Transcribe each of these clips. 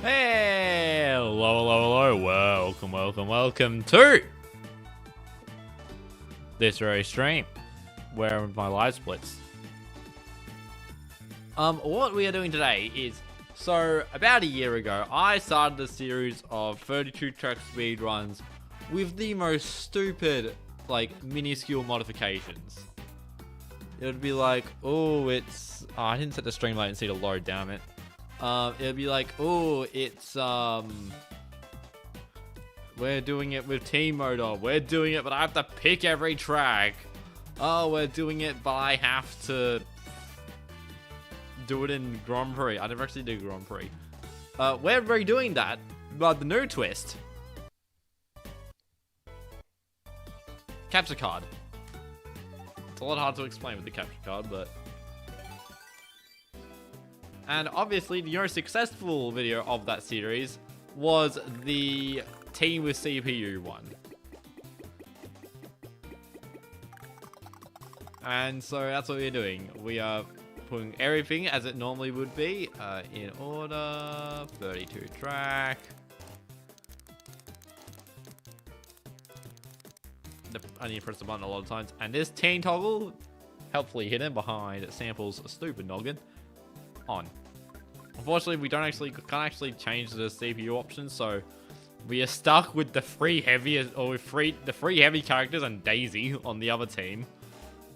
Hey, hello, welcome to this very stream, where my live splits. What we are doing today is, so about a year ago, I started a series of 32 track speed runs with the most stupid, like, minuscule modifications. It would be like, oh, it's, I didn't set the stream latency to low, damn it. It'd be like, oh, it's, we're doing it with team motor. We're doing it, but I have to pick every track. Oh, we're doing it, but I have to do it in Grand Prix. I never actually did Grand Prix. We're redoing that, but the new twist. Capture card. It's a lot hard to explain with the capture card, but... And obviously, the most successful video of that series was the team with CPU one. And so that's what we're doing. We are putting everything as it normally would be in order. 32 track. I need to press the button a lot of times. And this team toggle, helpfully hidden behind Sample's stupid noggin, on. Unfortunately, we can't actually change the CPU options, so we are stuck with the three heavy characters and Daisy on the other team.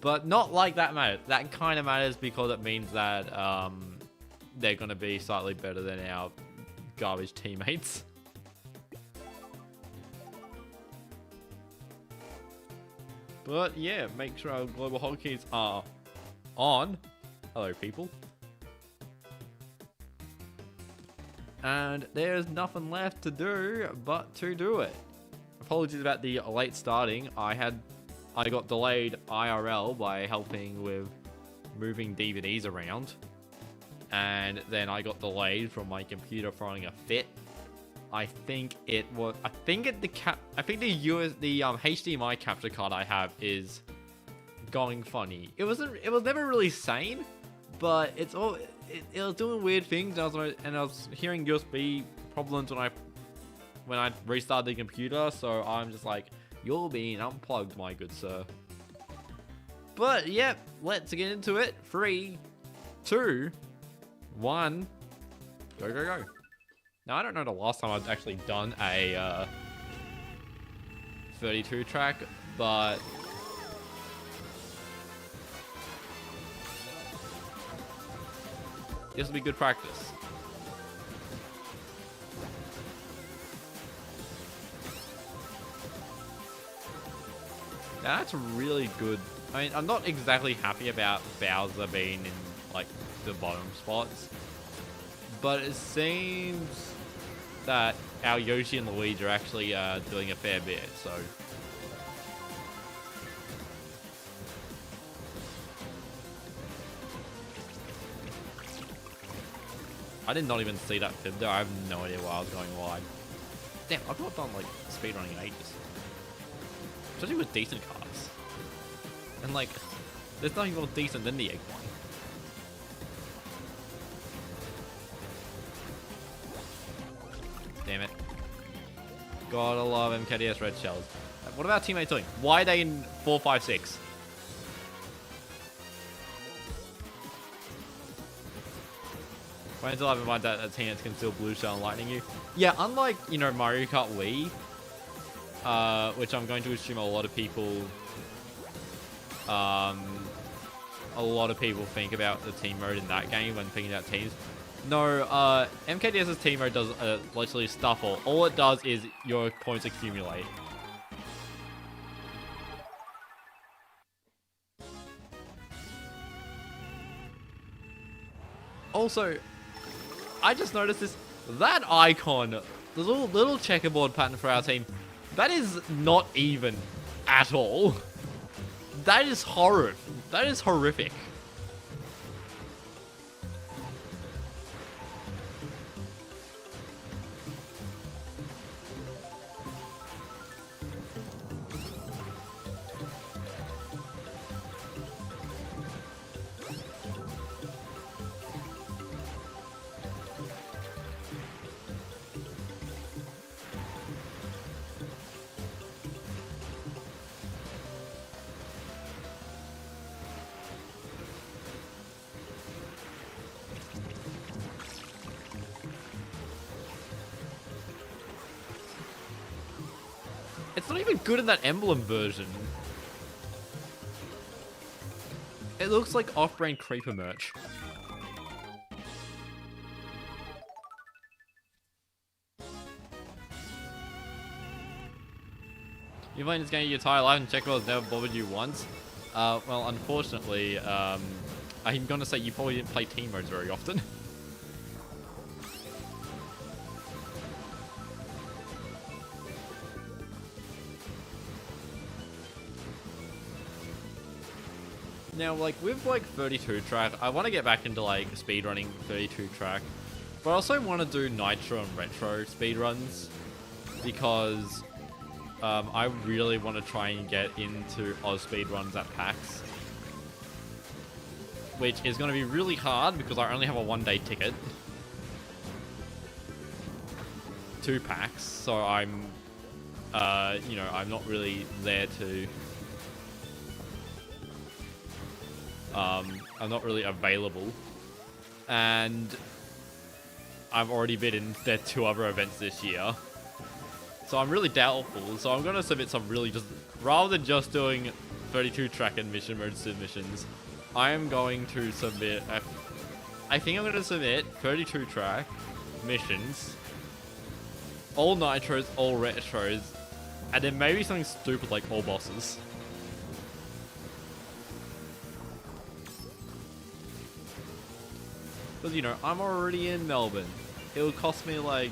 But not like that matters. That kind of matters because it means that they're going to be slightly better than our garbage teammates. But yeah, make sure our global hotkeys are on. Hello, people. And there's nothing left to do but to do it. Apologies about the late starting. I got delayed IRL by helping with moving DVDs around. And then I got delayed from my computer throwing a fit. I think the HDMI capture card I have is going funny. It was never really sane, but it was doing weird things, and I was hearing USB problems when I restarted the computer, so I'm just like, you're being unplugged, my good sir. But yep, let's get into it. 3, 2, 1, go. Now, I don't know the last time I've actually done a 32 track, but this will be good practice. Now, that's really good. I mean, I'm not exactly happy about Bowser being in, like, the bottom spots, but it seems that our Yoshi and Luigi are actually doing a fair bit, so... I did not even see that fib there. I have no idea why I was going wide. Damn, I've not done, like, speedrunning in ages. Especially with decent cars. And, like, there's nothing more decent than the egg one. Damn it. Gotta love MKDS red shells. What about teammates doing? Why are they in 4, 5, 6? Wait until I find that a teammates can steal blue shell and lightning you. Yeah, unlike, you know, Mario Kart Wii, which I'm going to assume a lot of people think about the team mode in that game when thinking about teams. No, MKDS's team mode does literally stuff all. All it does is your points accumulate. Also, I just noticed this. That icon, the little checkerboard pattern for our team, that is not even at all. That is horrible. That is horrific. It's not even good in that emblem version. It looks like off-brand creeper merch. You've played this game your entire life and Checkpoint has never bothered you once? Well, unfortunately, I'm gonna say you probably didn't play team modes very often. Now, like, with, like, 32 track, I want to get back into, like, speedrunning 32 track. But I also want to do Nitro and Retro speedruns. Because, I really want to try and get into Oz speedruns at PAX. Which is going to be really hard because I only have a one-day ticket to PAX. So I'm, you know, I'm not really there to... I'm not really available, and I've already been in their 2 other events this year, so I'm really doubtful. So I'm gonna submit some really just, rather than just doing 32 track and mission mode submissions, I am going to submit, I think I'm gonna submit 32 track missions, all nitros, all retros, and then maybe something stupid like all bosses. Because, you know, I'm already in Melbourne. It will cost me, like...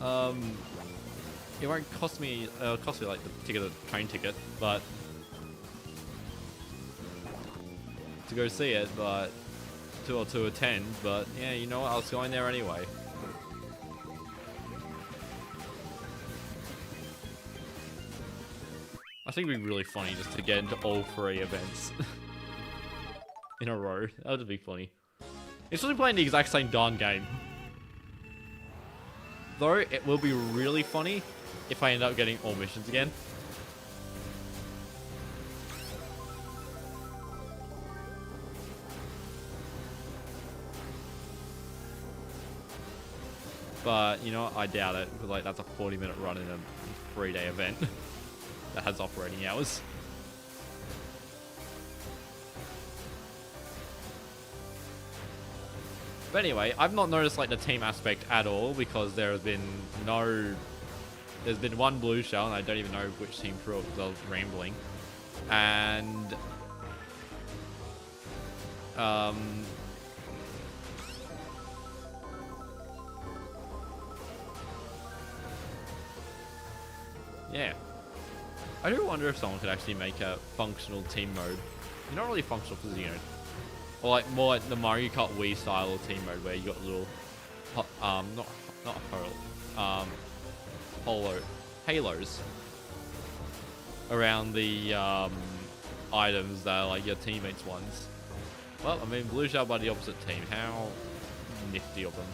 It won't cost me... It'll cost me, like, the train ticket, but... to go see it, but... to attend, but, yeah, you know what? I was going there anyway. I think it'd be really funny just to get into all 3 events. In a row. That would be funny. It's really playing the exact same darn game. Though, it will be really funny if I end up getting all missions again. But, you know what? I doubt it. Because, like, that's a 40-minute run in a 3-day event that has operating hours. But anyway, I've not noticed, like, the team aspect at all, because there has been no... There's been 1 blue shell, and I don't even know which team threw it because I was rambling. And... yeah. I do wonder if someone could actually make a functional team mode. Not really functional, because, you know... Or like more like the Mario Kart Wii style of team mode where you got little, halos around the items that are like your teammates' ones. Well, I mean, blue shell by the opposite team. How nifty of them.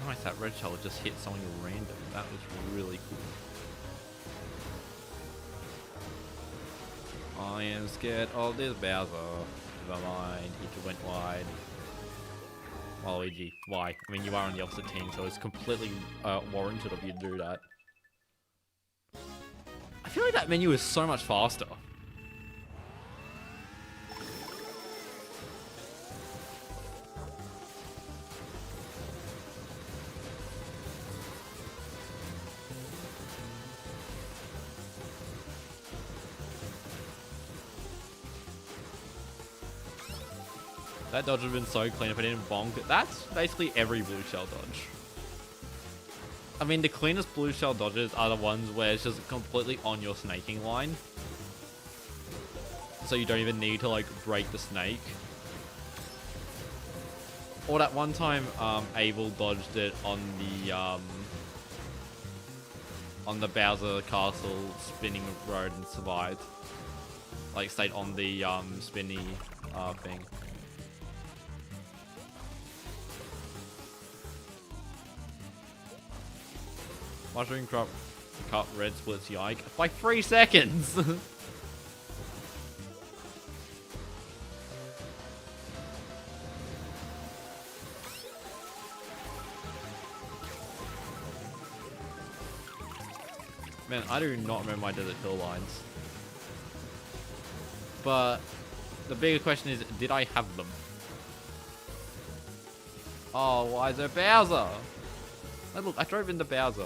Nice, that red shell just hit something random. That was really cool. I am scared of this Bowser. Never mind, he went wide. Waluigi, why? I mean, you are on the opposite team, so it's completely warranted of you to do that. I feel like that menu is so much faster. That dodge would have been so clean if I didn't bonk it. That's basically every blue shell dodge. I mean, the cleanest blue shell dodges are the ones where it's just completely on your snaking line. So you don't even need to, like, break the snake. Or that one time, Abel dodged it on the Bowser Castle spinning road and survived. Like, stayed on the, spinny, thing. Mushroom Cup red splits Yike by 3 seconds. Man, I do not remember my desert hill lines. But the bigger question is, did I have them? Oh, why is there Bowser? Oh, look, I drove into Bowser.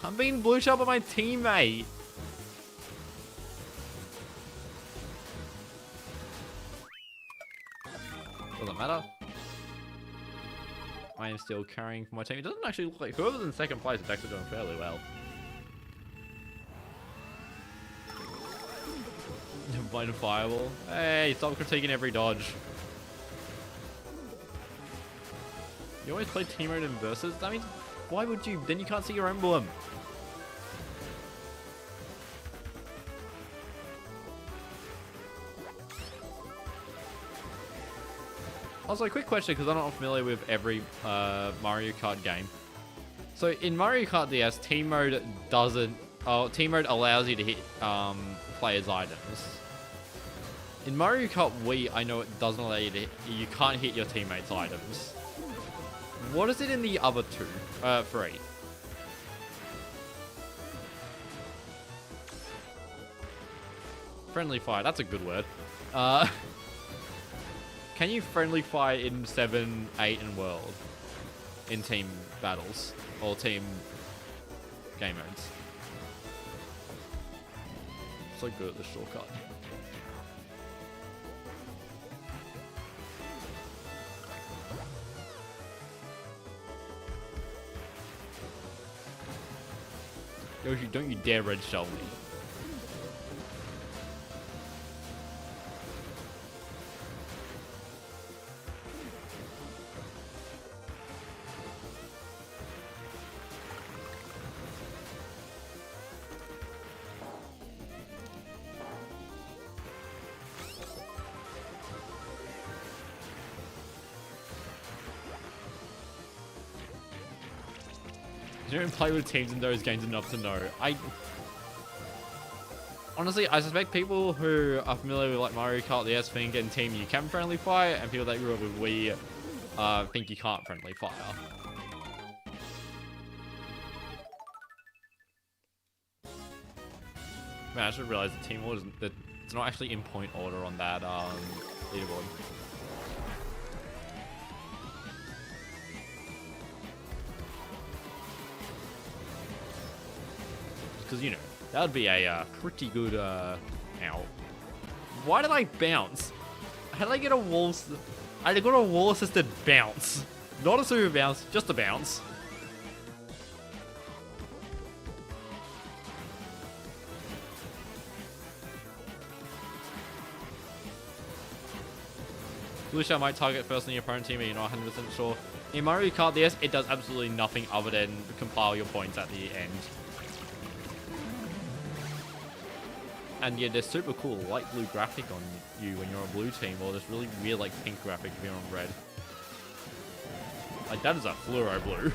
I'm being blue shot by my teammate. Doesn't matter. I am still carrying for my team. It doesn't actually look like whoever's in second place is actually doing fairly well. Blind fireball. Hey, stop critiquing every dodge. You always play team mode in versus? That means, why would you? Then you can't see your emblem. Also, a quick question, because I'm not familiar with every Mario Kart game. So in Mario Kart DS, team mode doesn't. Team mode allows you to hit players' items. In Mario Kart Wii, I know it doesn't allow you to. You can't hit your teammates' items. What is it in the other two? 3. Friendly fire. That's a good word. Can you friendly fire in 7, 8, and World? In team battles or team game modes? So good at this shortcut. Yoshi, don't you dare red shell me. You don't play with teams in those games enough to know. Honestly, I suspect people who are familiar with like Mario Kart DS think in team you can friendly fire, and people that grew up with Wii think you can't friendly fire. Man, I should realize the team order that it's not actually in point order on that leaderboard. Because, you know, that would be a pretty good, ow. Why did I bounce? How did I get a wall... I got a wall-assisted bounce. Not a super bounce, just a bounce. Blue shell might target first on your opponent team, but you're not 100% sure. In Mario Kart DS, it does absolutely nothing other than compile your points at the end. And yeah, they're super cool. Light blue graphic on you when you're on blue team, or this really weird like pink graphic if you're on red. Like that is a fluoro blue.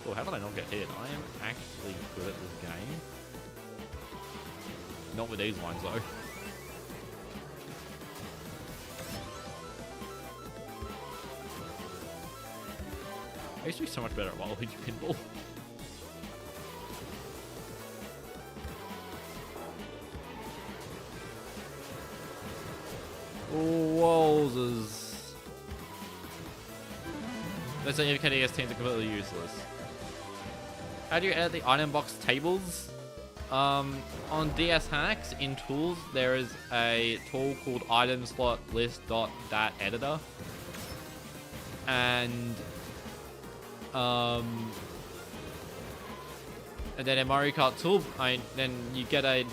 Oh, how did I not get hit? I am actually good at this game. Not with these lines though. I used to be so much better at Waluigi Pinball. Wowzers. Let's say MKDS teams are completely useless. How do you edit the item box tables? On DS Hacks, in tools, there is a tool called item slot list.dat editor. And then a Mario Kart tool, then you get a,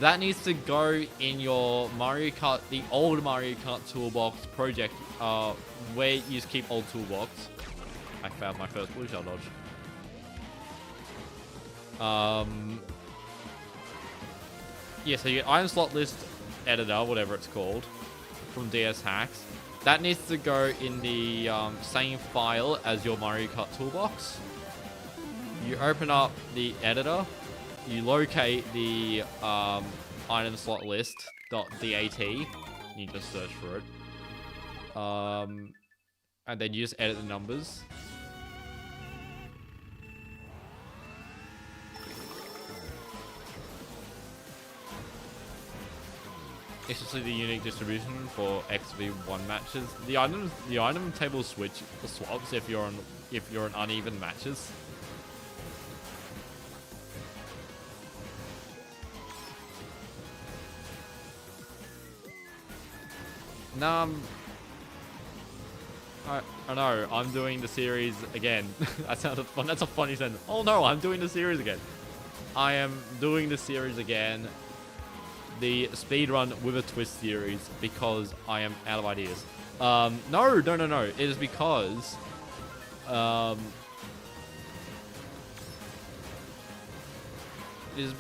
that needs to go in your Mario Kart, the old Mario Kart toolbox project, where you just keep old toolbox. I found my first blue shell dodge. yeah, so you get item slot list editor, whatever it's called, from DS Hacks. That needs to go in the same file as your Mario Kart toolbox. You open up the editor, you locate the item slot list .dat, you just search for it, and then you just edit the numbers. It's just the unique distribution for XV1 matches. The item table swaps if you're on uneven matches. I know, I'm doing the series again. That sounded fun. That's a funny sentence. Oh no, I'm doing the series again. I am doing the series again. The speedrun with a twist series because I am out of ideas. No. It is because is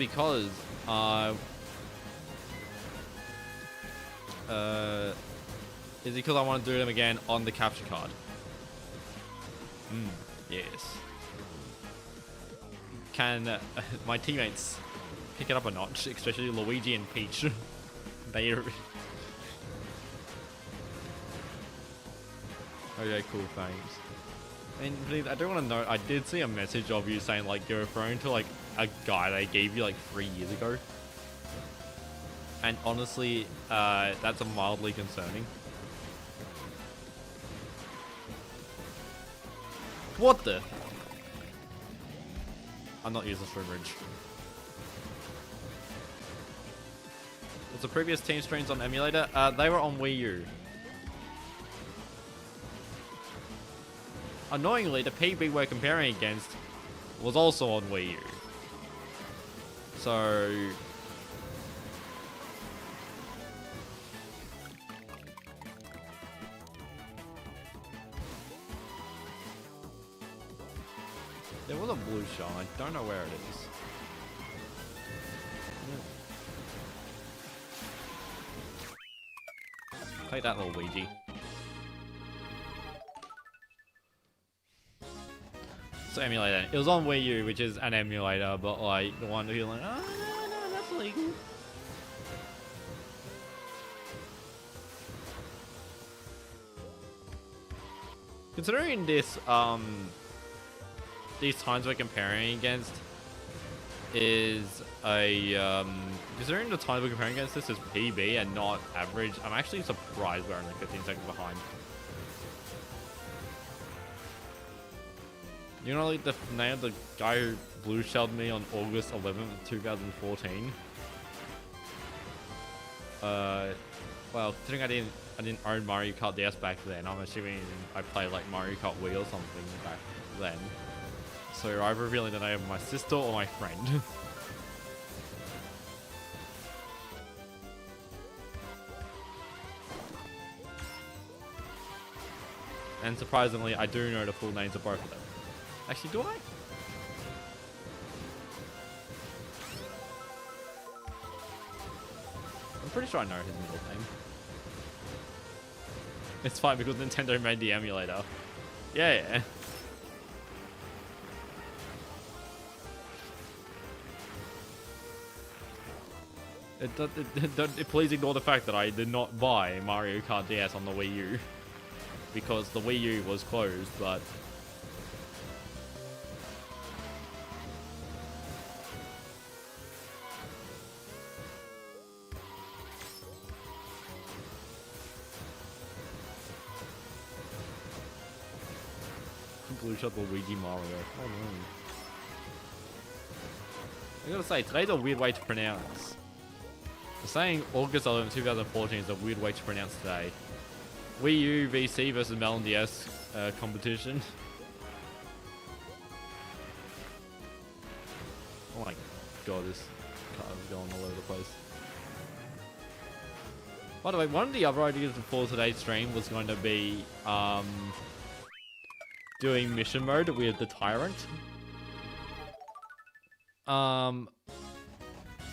because I want to do them again on the capture card. Yes. Can my teammates pick it up a notch, especially Luigi and Peach? They are... Okay, cool, thanks. And please, I do want to note, I did see a message of you saying like you're referring to like a guy they gave you like 3 years ago. And honestly, that's mildly concerning. What the? I'm not using stream bridge. Was the previous team streams on emulator? They were on Wii U. Annoyingly, the PB we're comparing against was also on Wii U. So... There was a blue shell, I don't know where it is. Take that, little Luigi. So emulator. It was on Wii U, which is an emulator, but like the one who you're like, oh no, that's legal. Considering this, these times we're comparing against is a considering the time we're comparing against this is PB and not average, I'm actually surprised we're only 15 seconds behind. You know, like the name of the guy who blue shelled me on August 11th, 2014. Well, considering I didn't own Mario Kart DS back then, I'm assuming I played like Mario Kart Wii or something back then. So you're either revealing the name of my sister or my friend. And surprisingly, I do know the full names of both of them. Actually, do I? I'm pretty sure I know his middle name. It's fine because Nintendo made the emulator. Yeah. Please ignore the fact that I did not buy Mario Kart DS on the Wii U. Because the Wii U was closed, but... Blue shot Luigi Mario. Oh no. I gotta say, today's a weird way to pronounce. Saying August 11, 2014 is a weird way to pronounce today. Wii U VC versus Melbourne DS competition. Oh my god, this car is going all over the place. By the way, one of the other ideas for today's stream was going to be doing mission mode with the Tyrant.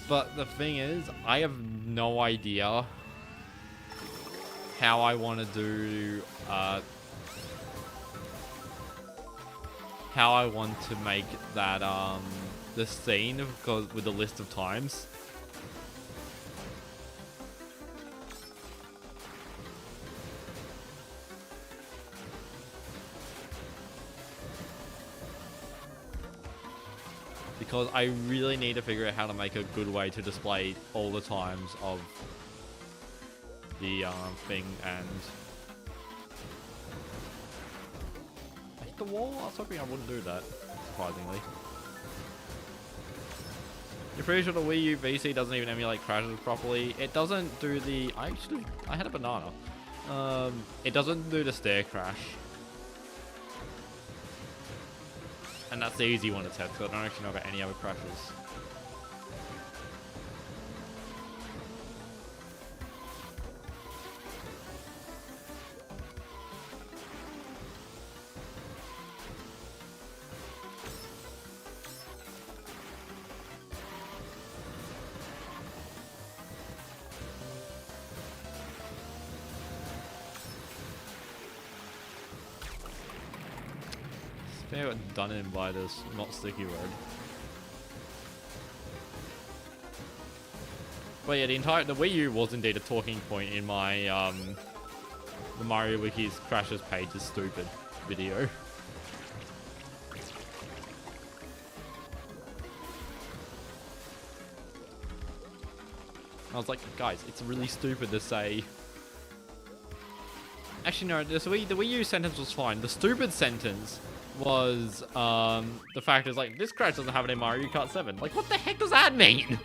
But the thing is, I have no idea how I want to do, how I want to make that, the scene because with the list of times. Because I really need to figure out how to make a good way to display all the times of the thing. And I hit the wall? I was hoping I wouldn't do that, surprisingly. You're pretty sure the Wii U VC doesn't even emulate crashes properly. It doesn't do the... I had a banana. It doesn't do the stair crash. And that's the easy one to test, because I don't actually know about any other crashes. I think I got done in by this not sticky road. But yeah, the Wii U was indeed a talking point in my the Mario Wiki's crashes page is stupid video. I was like, guys, it's really stupid to say. Actually, no, the Wii U sentence was fine. The stupid sentence was the fact is like, this crash doesn't have it in Mario Kart 7. Like, what the heck does that mean?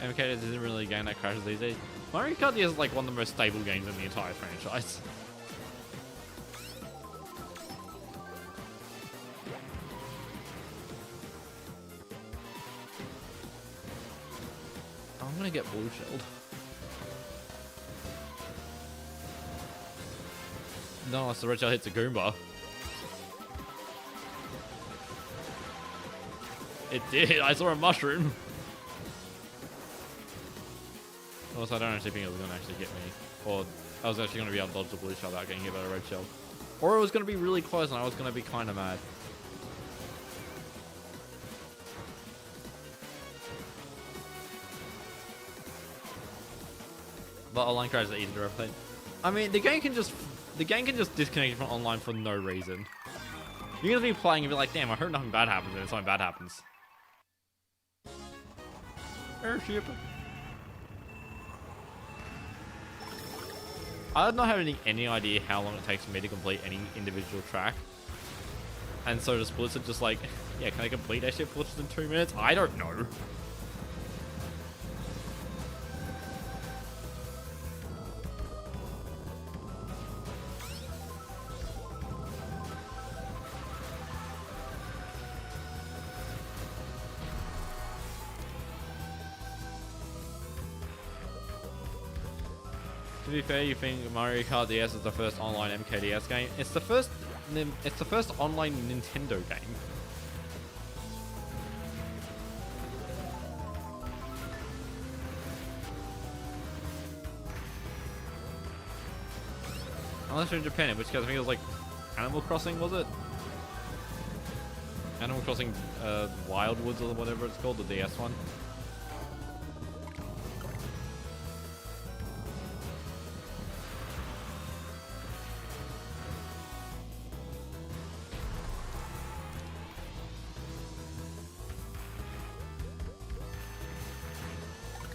MKDS isn't really a game that crashes these days. Mario Kart DS is like one of the most stable games in the entire franchise. I'm gonna get blue shelled. No, unless the red shell hits a Goomba. It did, I saw a mushroom. Also, I don't actually think it was going to actually get me. Or I was actually going to be able to dodge the blue shell without getting hit by a red shell. Or it was going to be really close and I was going to be kind of mad. But online crashes are easy to replicate. I mean, the game can just disconnect you from online for no reason. You're going to be playing and be like, damn, I heard nothing bad happens, and then something bad happens. Airship. I don't have any idea how long it takes for me to complete any individual track. And so the splits are just like, yeah, can I complete that shit for less than 2 minutes? I don't know. To be fair, you think Mario Kart DS is the first online MKDS game? It's the first online Nintendo game. Unless you're in Japan, in which case I think it was like Animal Crossing, was it? Animal Crossing Wildwoods or whatever it's called, the DS one.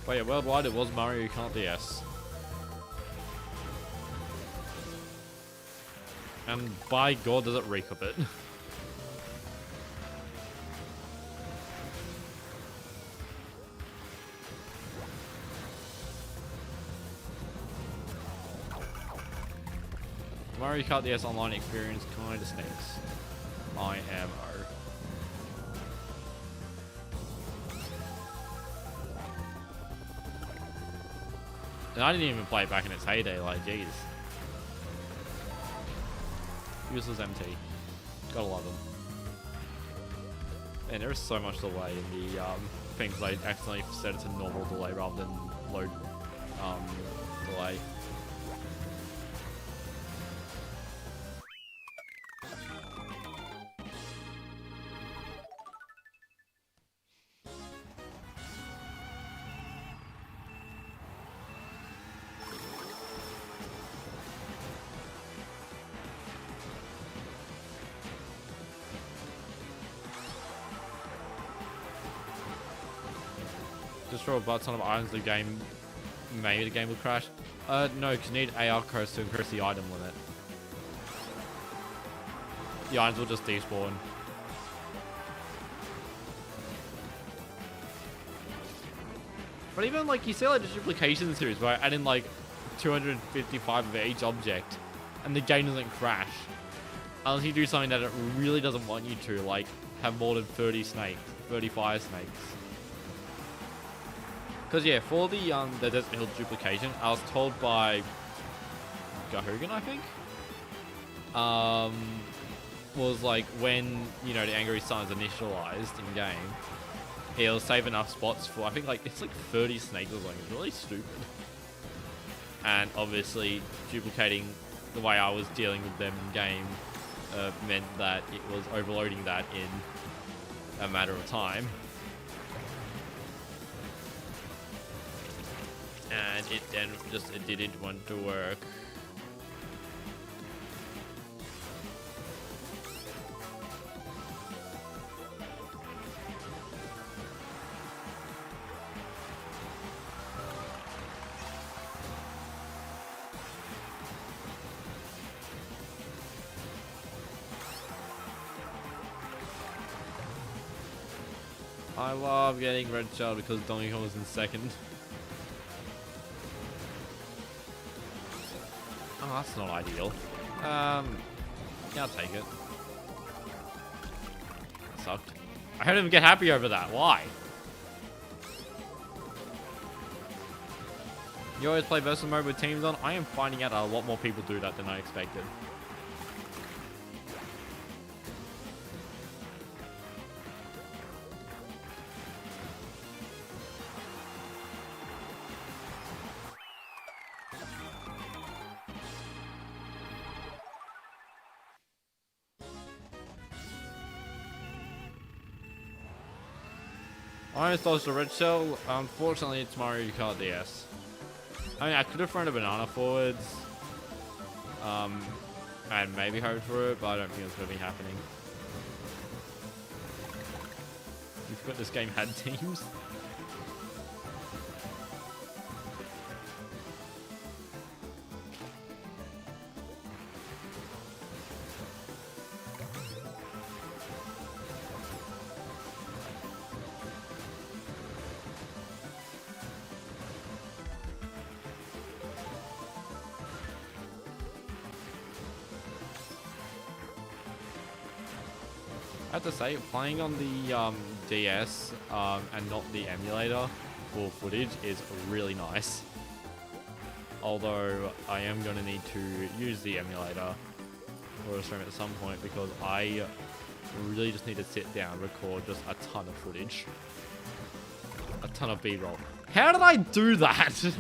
But yeah, worldwide it was Mario Kart DS. And by God, does it reek a bit. Mario Kart DS online experience kinda stinks. IMO. And I didn't even play it back in its heyday, like, jeez. Useless MT. Gotta love them. And there is so much delay in the things. I accidentally set it to normal delay rather than low delay. Just throw a butt ton of items in the game, maybe the game will crash. No, because you need AR codes to increase the item limit. The items will just despawn. But even like you see like the duplication series where I add in like 255 of each object and the game doesn't crash. Unless you do something that it really doesn't want you to, like have more than 30 snakes, 35 snakes. Because yeah, for the Desert Hill duplication, I was told by Hoik, I think, was like when, you know, the Angry Sun is initialized in game, it'll save enough spots for, I think like, it's like 30 snakes or something. It's really stupid. And obviously duplicating the way I was dealing with them in game meant that it was overloading that in a matter of time. And it then just, it didn't want to work. I love getting red shell because Donkey Kong was in second. Oh, that's not ideal. Yeah, I'll take it. Sucked. I don't even get happy over that. Why? You always play versus mode with teams on? I am finding out a lot more people do that than I expected. I installed the red shell. Unfortunately, it's Mario Kart DS. I mean, I could have thrown a banana forwards. And maybe hoped for it, but I don't think it's going to be happening. You forgot this game had teams? I have to say, playing on the DS and not the emulator for footage is really nice. Although I am going to need to use the emulator for a stream at some point because I really just need to sit down, record just a ton of footage. A ton of B-roll. How did I do that?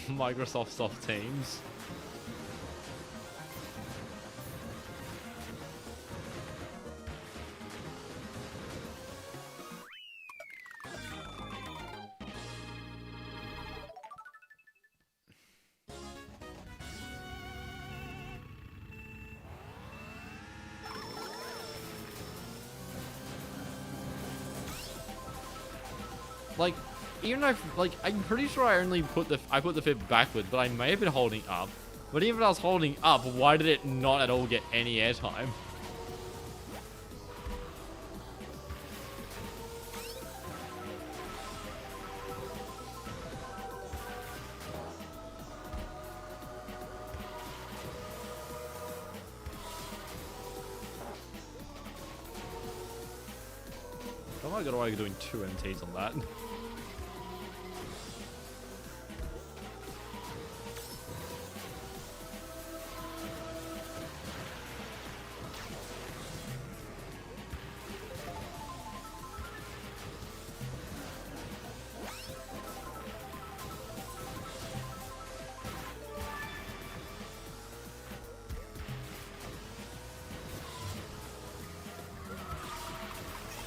Microsoft Soft Teams. Like, even though, like, I'm pretty sure I only put the fit backward, but I may have been holding up. But even if I was holding up, why did it not at all get any airtime? Oh my god, why are you doing 2 MTs on that?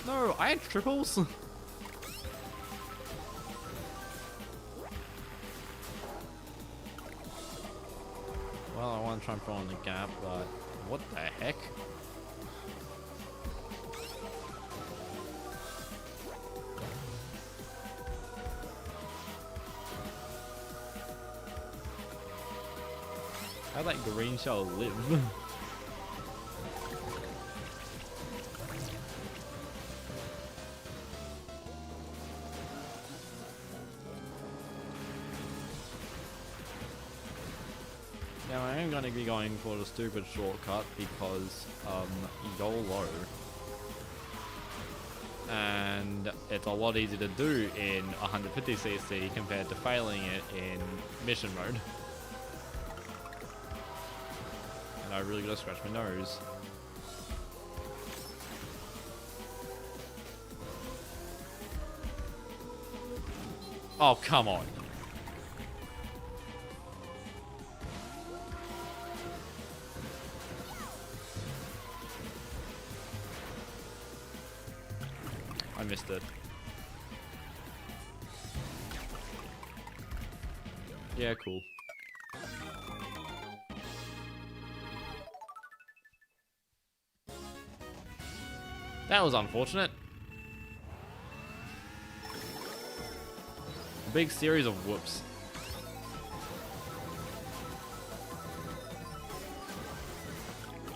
No, I had triples. Well, I want to try and fill in the gap, but what the heck? How'd that green shell live? Now I am going to be going for the stupid shortcut because YOLO. And it's a lot easier to do in 150cc compared to failing it in mission mode. And I really gotta scratch my nose. Oh, come on. I missed it. Yeah, cool. That was unfortunate. A big series of whoops.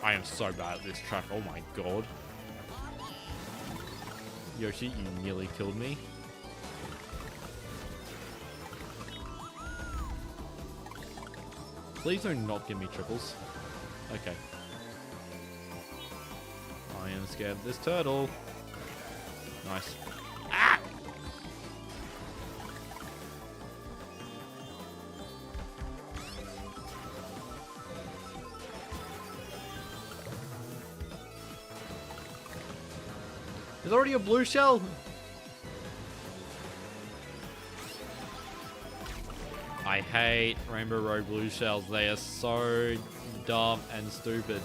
I am so bad at this track. Oh my god. Yoshi, you nearly killed me. Please do not give me triples. Okay. I am scared of this turtle. Nice. Ah! There's already a blue shell. I hate Rainbow Road blue shells. They are so dumb and stupid.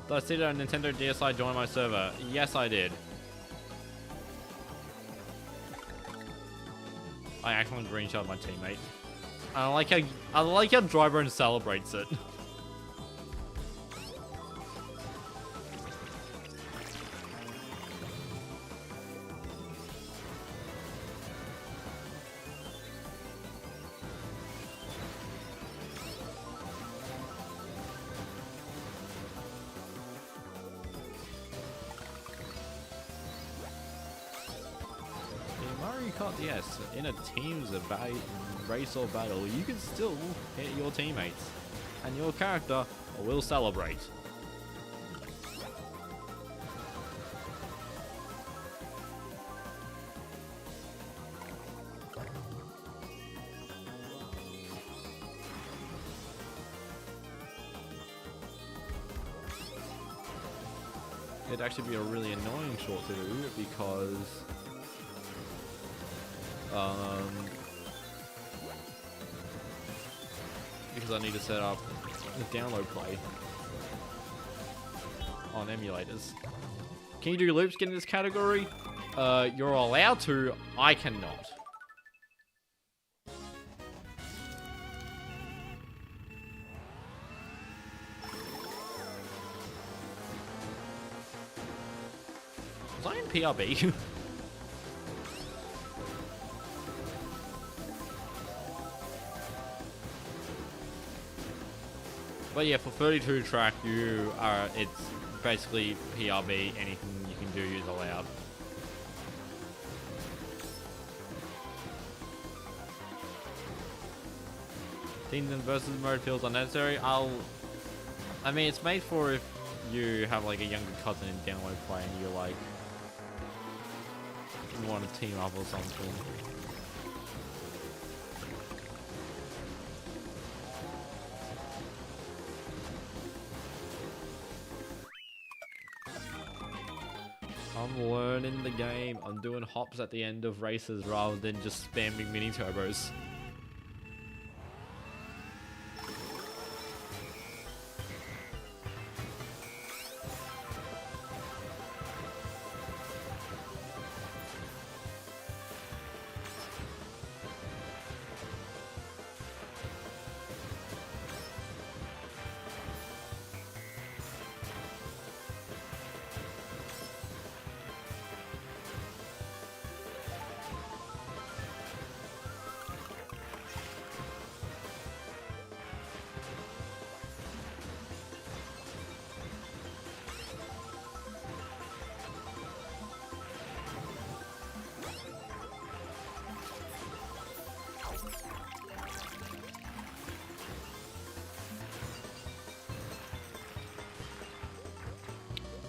Did I see that on Nintendo DSi join my server? Yes, I did. I accidentally green shot my teammate. I like how Drybone celebrates it. Mario Kart DS, in a team's race or battle, you can still hit your teammates, and your character will celebrate. it'd actually be a really annoying short to do because I need to set up the download play on emulators. Can you do loops get in this category? You're allowed to, I cannot. Was I in PRB? But yeah, for 32 track, it's basically PRB. Anything you can do is allowed. Teams versus mode feels unnecessary. I mean, it's made for if you have like a younger cousin in download play and you're like, you want to team up or something. I'm learning the game. I'm doing hops at the end of races rather than just spamming mini turbos.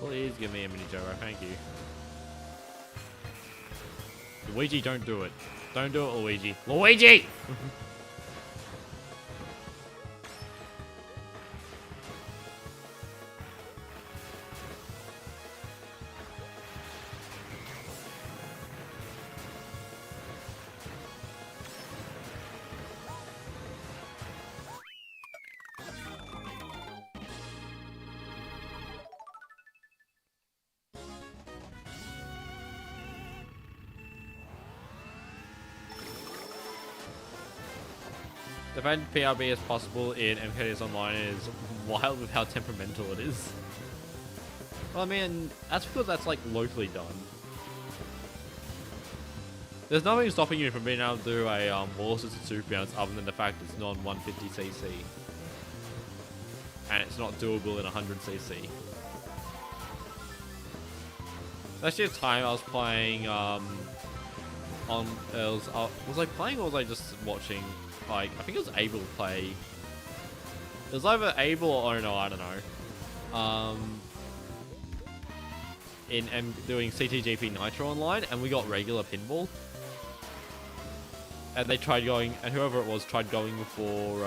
Please give me a mini turbo, thank you. Luigi, don't do it. Don't do it, Luigi. Luigi! The fact PRB is possible in MKDS Online is wild with how temperamental it is. Well, I mean, that's because that's like locally done. There's nothing stopping you from being able to do a wall-assisted super bounce other than the fact it's non 150cc. And it's not doable in 100cc. Actually, a time I was playing was I playing or was I just watching? Like, I think it was able to play. It was either able or no, I don't know. Doing CTGP Nitro Online, and we got regular pinball. And they tried going, and whoever it was tried going for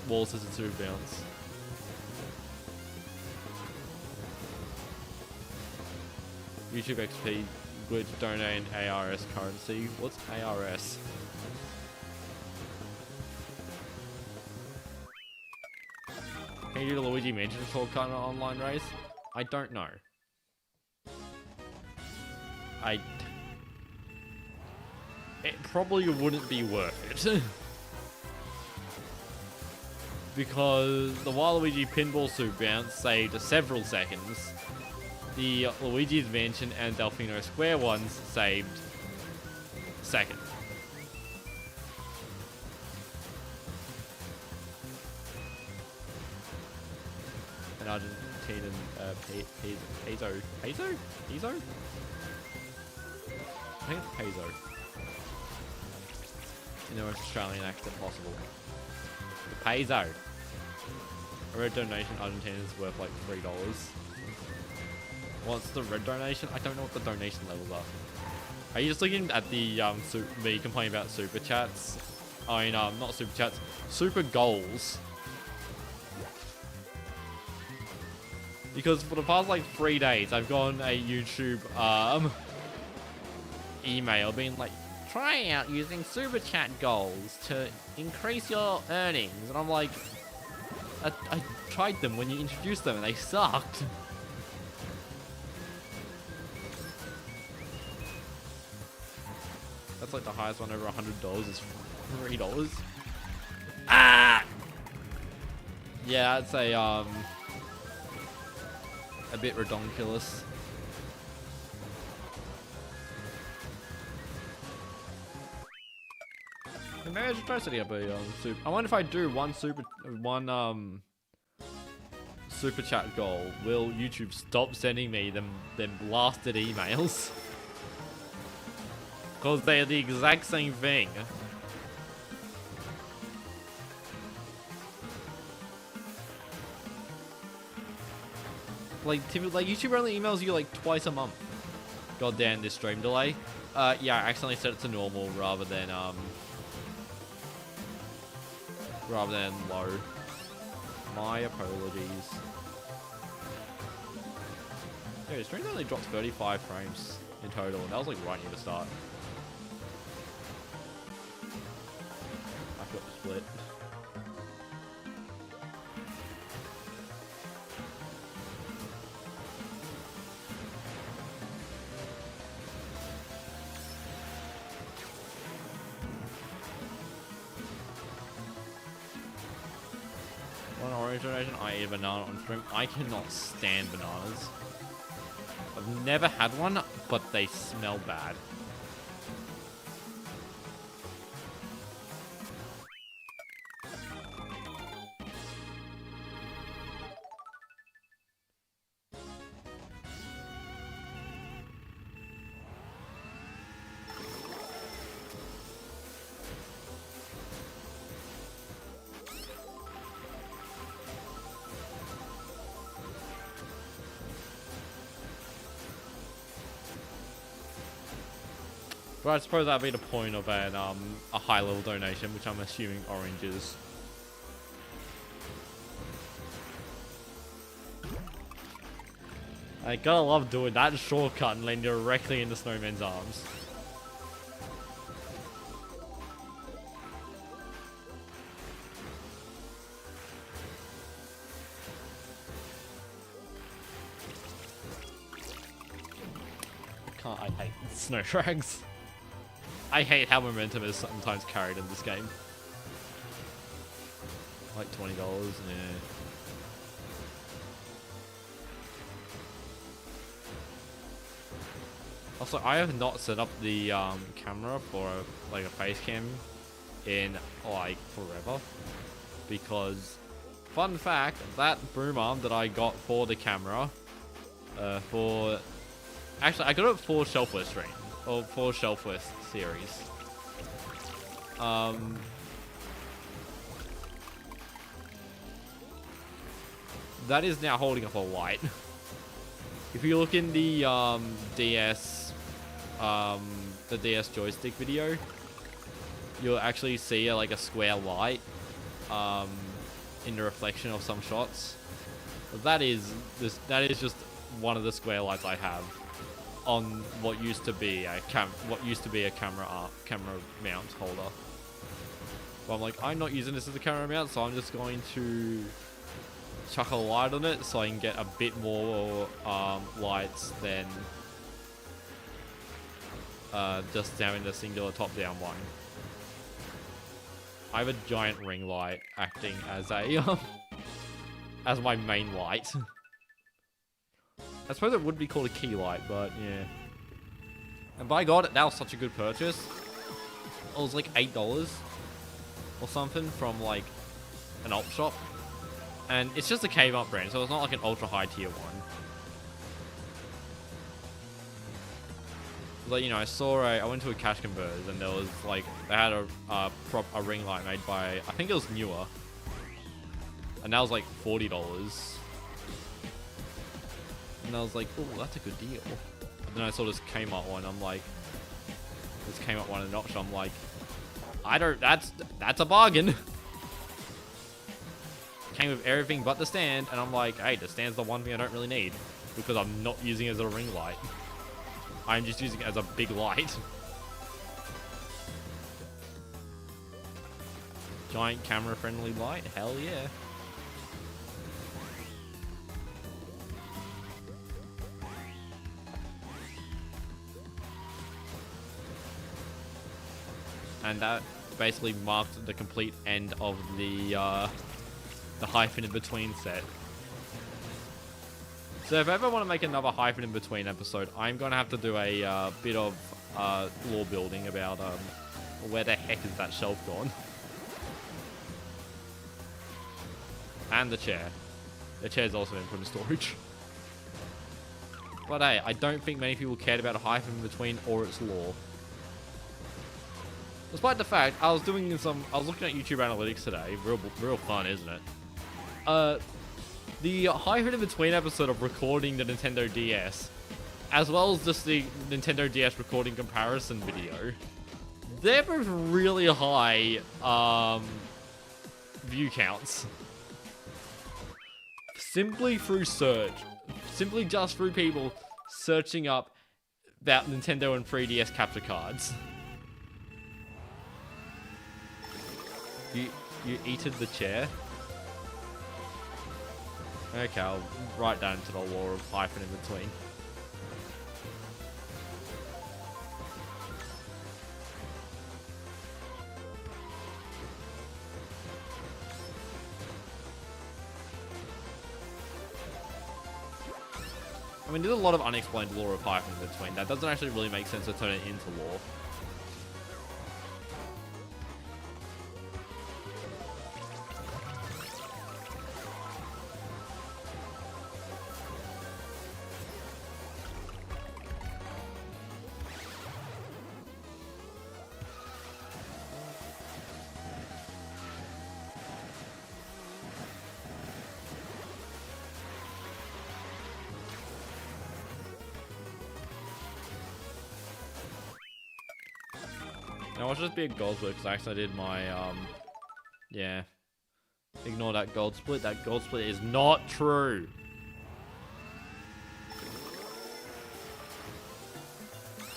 wall assisted super bounce. YouTube XP glitch donate ARS currency. What's ARS? Can you do the Luigi Mansion shortcut online race? I don't know. It probably wouldn't be worth it. Because the Waluigi Pinball Super Bounce saved several seconds. The Luigi's Mansion and Delfino Square ones saved seconds. An Argentinian peso? Peso? I think it's peso. In the most Australian accent possible. The peso. A red donation Argentina is worth like $3. What's the red donation? I don't know what the donation levels are. Are you just looking at the me complaining about super chats? I mean, not super chats, super goals. Because for the past like 3 days, I've gotten a YouTube email being like, try out using super chat goals to increase your earnings. And I'm like, I tried them when you introduced them and they sucked. That's like the highest one over $100 is $3. Ah! Yeah, that's a bit redonkulous. Maybe I should try setting up a super. I wonder if I do one super chat goal, will YouTube stop sending me them blasted emails? Because they're the exact same thing. Like YouTube only emails you like twice a month. God damn this stream delay. Yeah, I accidentally set it to normal rather than low. My apologies. Yeah, the stream only dropped 35 frames in total, and that was like right near the start. I've got the split. One orange donation, I eat a banana on stream. I cannot stand bananas. I've never had one, but they smell bad. But I suppose that'd be the point of a high level donation, which I'm assuming orange is. I gotta love doing that shortcut and landing directly into Snowman's arms. I hate snow drags. I hate how momentum is sometimes carried in this game. Like $20, yeah. Also, I have not set up the camera for like a face cam in like forever, because fun fact, that boom arm that I got for the camera, actually I got it for Shelfless stream, or for Shelfless series. That is now holding up a light. If you look in the DS joystick video, you'll actually see like a square light in the reflection of some shots. That is just one of the square lights I have on what used to be a camera mount holder. But I'm like, I'm not using this as a camera mount, so I'm just going to chuck a light on it so I can get a bit more lights than just having the singular top-down one. I have a giant ring light acting as a as my main light. I suppose it would be called a key light, but yeah. And by God, that was such a good purchase. It was like $8 or something from like an op shop. And it's just a Kmart brand, so it's not like an ultra high tier one. Like, you know, I went to a cash converters and there was like, they had a ring light made by, I think it was newer. And that was like $40. And I was like, oh, that's a good deal. And then I saw this Kmart one. I'm like, this Kmart one in an option. I'm like, that's a bargain. came with everything but the stand, and I'm like, hey, the stand's the one thing I don't really need because I'm not using it as a ring light. I'm just using it as a big light. Giant camera-friendly light? Hell yeah. And that basically marked the complete end of the Hyphen in between set. So if I ever want to make another Hyphen in between episode, I'm going to have to do a bit of lore building about where the heck is that shelf gone. And the chair. The chair's also been put in storage. But hey, I don't think many people cared about a Hyphen in between or its lore. Despite the fact, I was looking at YouTube analytics today. Real fun, isn't it? The Hyphen in between episode of recording the Nintendo DS, as well as just the Nintendo DS recording comparison video, they're both really high view counts. Simply through search. Simply just through people searching up about Nintendo and 3DS capture cards. You eated the chair? Okay, I'll write down into the lore of Hyphen in between. I mean, there's a lot of unexplained lore of Hyphen in between. That doesn't actually really make sense to turn it into lore. Now, I'll just be a gold split because I actually did my, yeah. Ignore that gold split. That gold split is not true.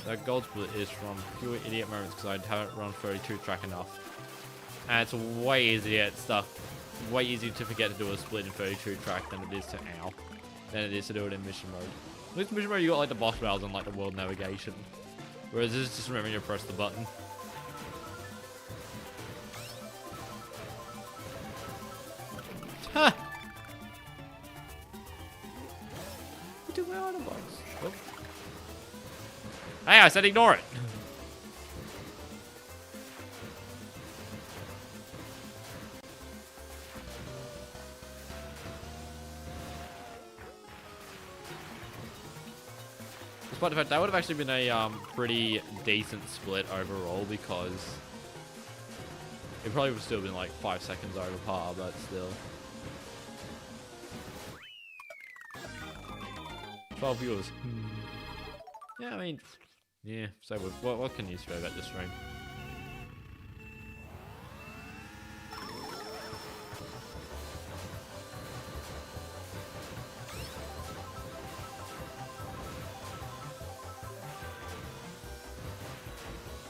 That gold split is from pure idiot moments because I haven't run 32 track enough. And it's way easier to stuff. Way easier to forget to do a split in 32 track than it is to than it is to do it in mission mode. In this mission mode, you got like the boss battles and like the world navigation. Whereas this is just remembering to press the button. Huh! You took my item box. Oh. Hey, I said ignore it. Despite the fact that would have actually been a pretty decent split overall because it probably would have still been like 5 seconds over par, but still. 12 viewers. Yeah, I mean, yeah. So what can you say about this stream?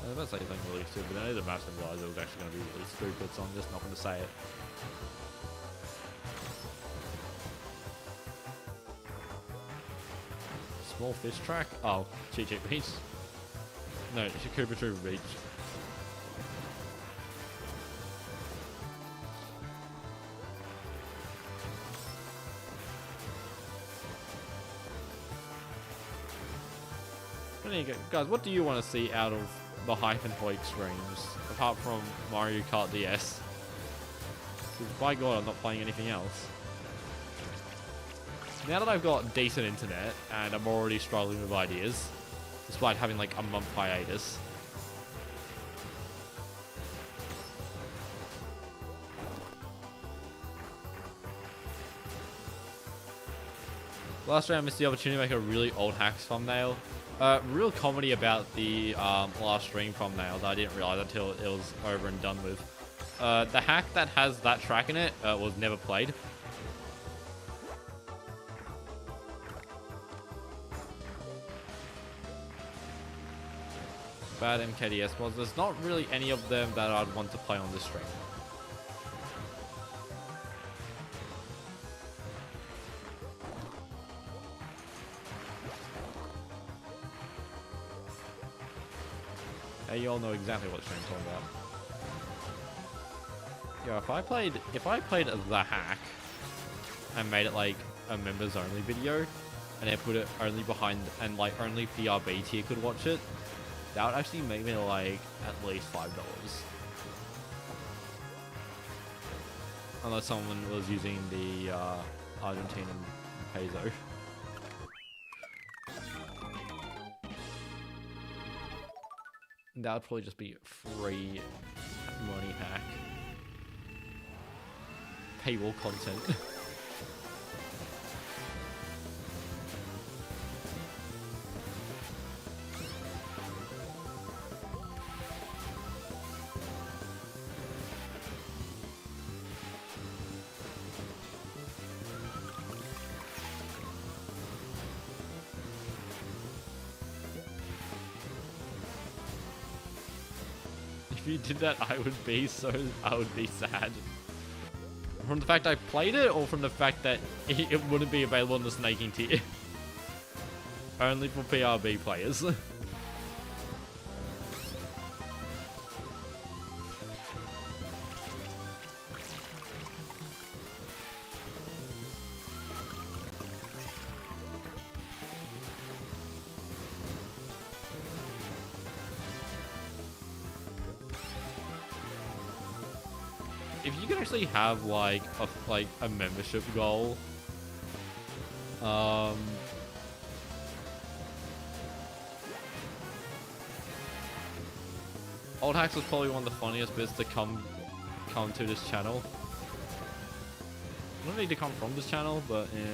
I was about to say something really stupid. I know the massive realize it was actually going to be really stupid, so I'm just not going to say it. Small fish track? Oh, Cheat Cheat Beach. No, Koopa Troopa Beach. Guys, what do you want to see out of the Hyphen Hoik streams, apart from Mario Kart DS? Because by God, I'm not playing anything else. Now that I've got decent internet, and I'm already struggling with ideas, despite having like a month hiatus. Last round I missed the opportunity to make a really old hacks thumbnail. Real comedy about the last stream thumbnail that I didn't realize until it was over and done with. The hack that has that track in it was never played. Bad MKDS mods. There's not really any of them that I'd want to play on this stream. Hey, you all know exactly what stream's talking about. Yeah, if I played the hack and made it like a members only video, and I put it only behind and like only PRB tier could watch it, that would actually make me like at least $5. Unless someone was using the Argentinian peso. That would probably just be free money hack. Paywall content. If you did that, I would be sad. From the fact I played it, or from the fact that it wouldn't be available in the snaking tier? Only for PRB players. If you could actually have like a membership goal, Old Hacks was probably one of the funniest bits to come to this channel. I don't need to come from this channel, but yeah.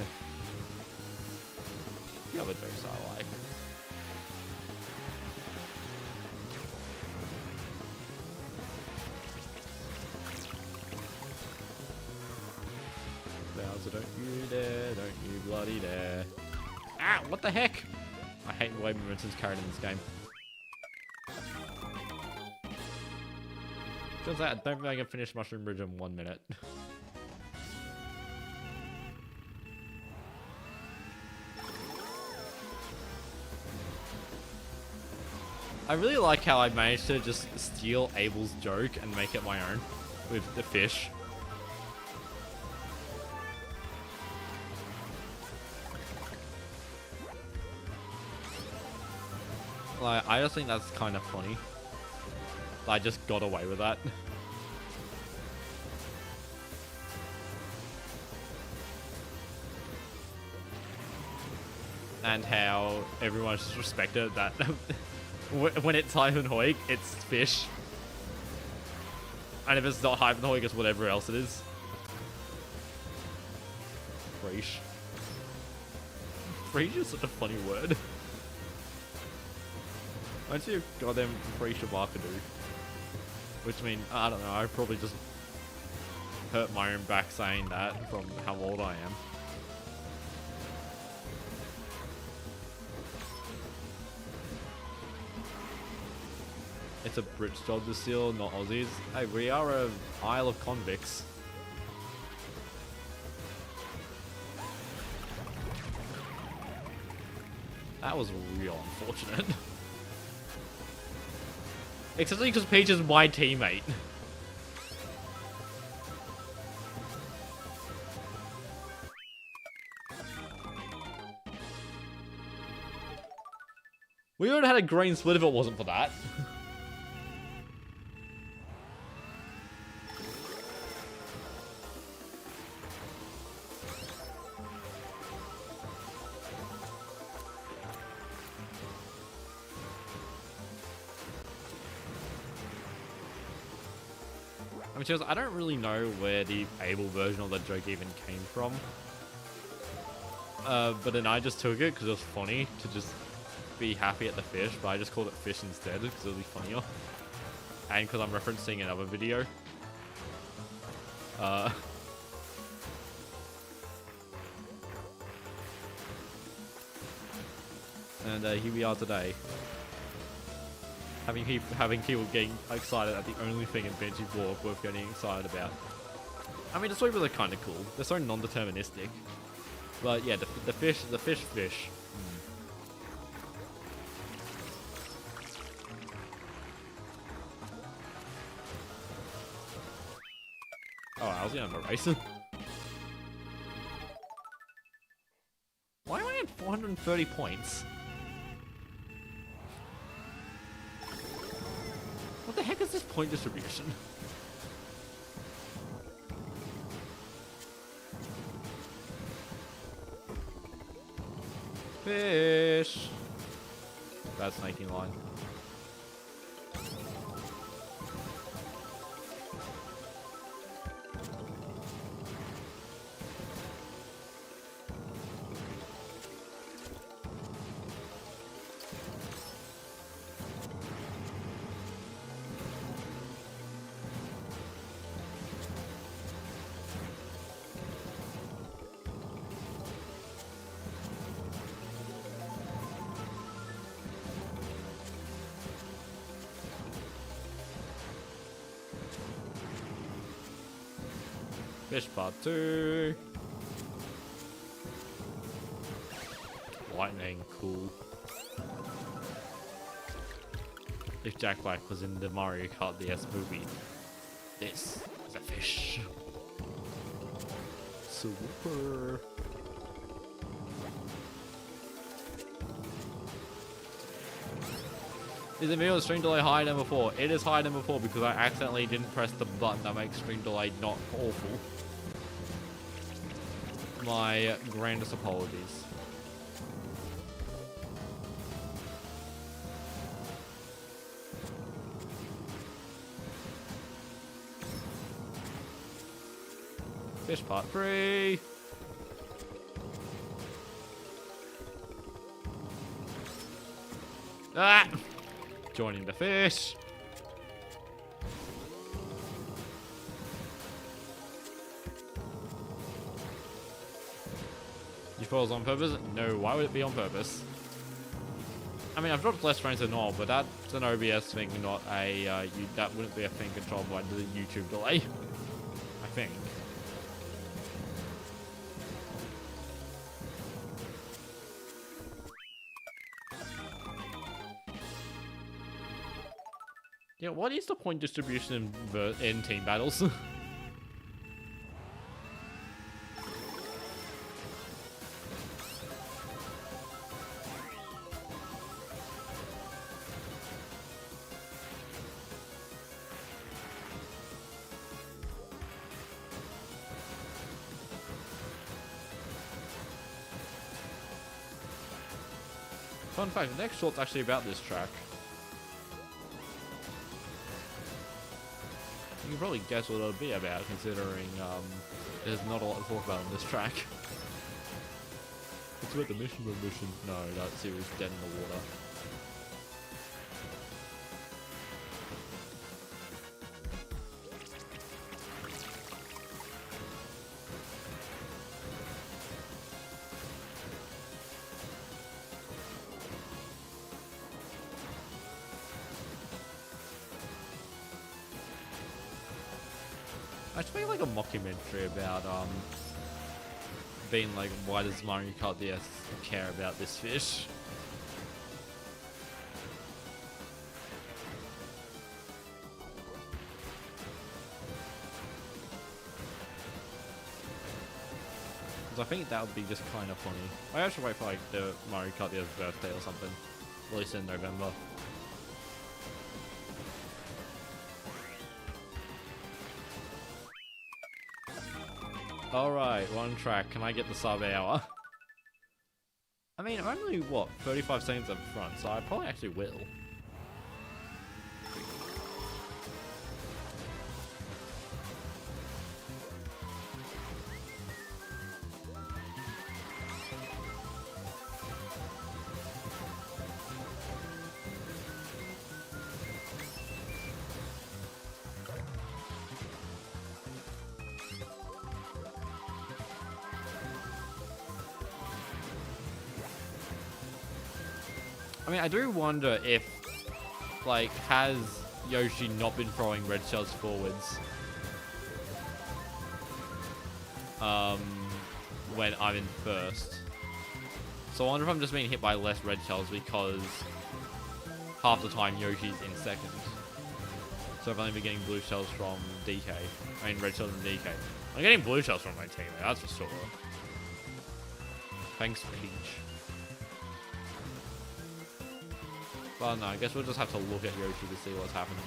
The other jokes I like. Don't you dare, don't you bloody dare. Ah, what the heck? I hate the way momentum's carried in this game. Turns out I don't think I can finish Mushroom Bridge in 1 minute. I really like how I managed to just steal Abel's joke and make it my own with the fish. Like, I just think that's kind of funny. I just got away with that. And how everyone just respected that when it's Hyphen Hoik, it's fish. And if it's not Hyphen Hoik, it's whatever else it is. Freesh. Freesh is such a funny word. Once you've got them free Shabakadu, which means, I don't know, I probably just hurt my own back saying that from how old I am. It's a British job to steal, not Aussies. Hey, we are a Isle of convicts. That was real unfortunate. Especially because Peach is my teammate. We would have had a green split if it wasn't for that. I mean, I don't really know where the Abel version of that joke even came from. But then I just took it because it was funny to just be happy at the fish, but I just called it fish instead because it would be funnier. And because I'm referencing another video. And here we are today. Having people getting excited at the only thing in Benji 4 worth getting excited about. I mean, the story are kind of cool. They're so non-deterministic. But yeah, the fish. Oh, I was gonna have a race. Why am I at 430 points? What the heck is this point distribution? Fish! Bad snaking line. Fish part 2. Lightning, cool. If Jack Black was in the Mario Kart DS movie, this is a fish. Super. Is the video stream delay higher than before? It is higher than before because I accidentally didn't press the button that makes stream delay not awful. My grandest apologies. Fish part 3. Ah! Joining the fish. You falls on purpose? No, why would it be on purpose? I mean, I've dropped less frames than normal, but that's an OBS thing, not a, that wouldn't be a thing controlled by the YouTube delay. I think. Yeah, what is the point distribution in team battles? Fun fact, the next short's actually about this track. You can probably guess what it'll be about, considering there's not a lot to talk about on this track. It's about the mission. No, that series dead in the water. I should make like a mockumentary about being like, why does Mario Kart DS care about this fish? Because I think that would be just kind of funny. I should wait for like the Mario Kart DS birthday or something, released in November. Alright, one track. Can I get the sub hour? I mean, I'm only, what, 35 seconds up front, so I probably actually will. I mean, I do wonder if, like, has Yoshi not been throwing red shells forwards? When I'm in first. So I wonder if I'm just being hit by less red shells because half the time Yoshi's in second. So if I'm only getting blue shells from DK. I mean red shells from DK. I'm getting blue shells from my teammate, that's for sure. Thanks, Peach. Well, no, I guess we'll just have to look at Yoshi to see what's happening.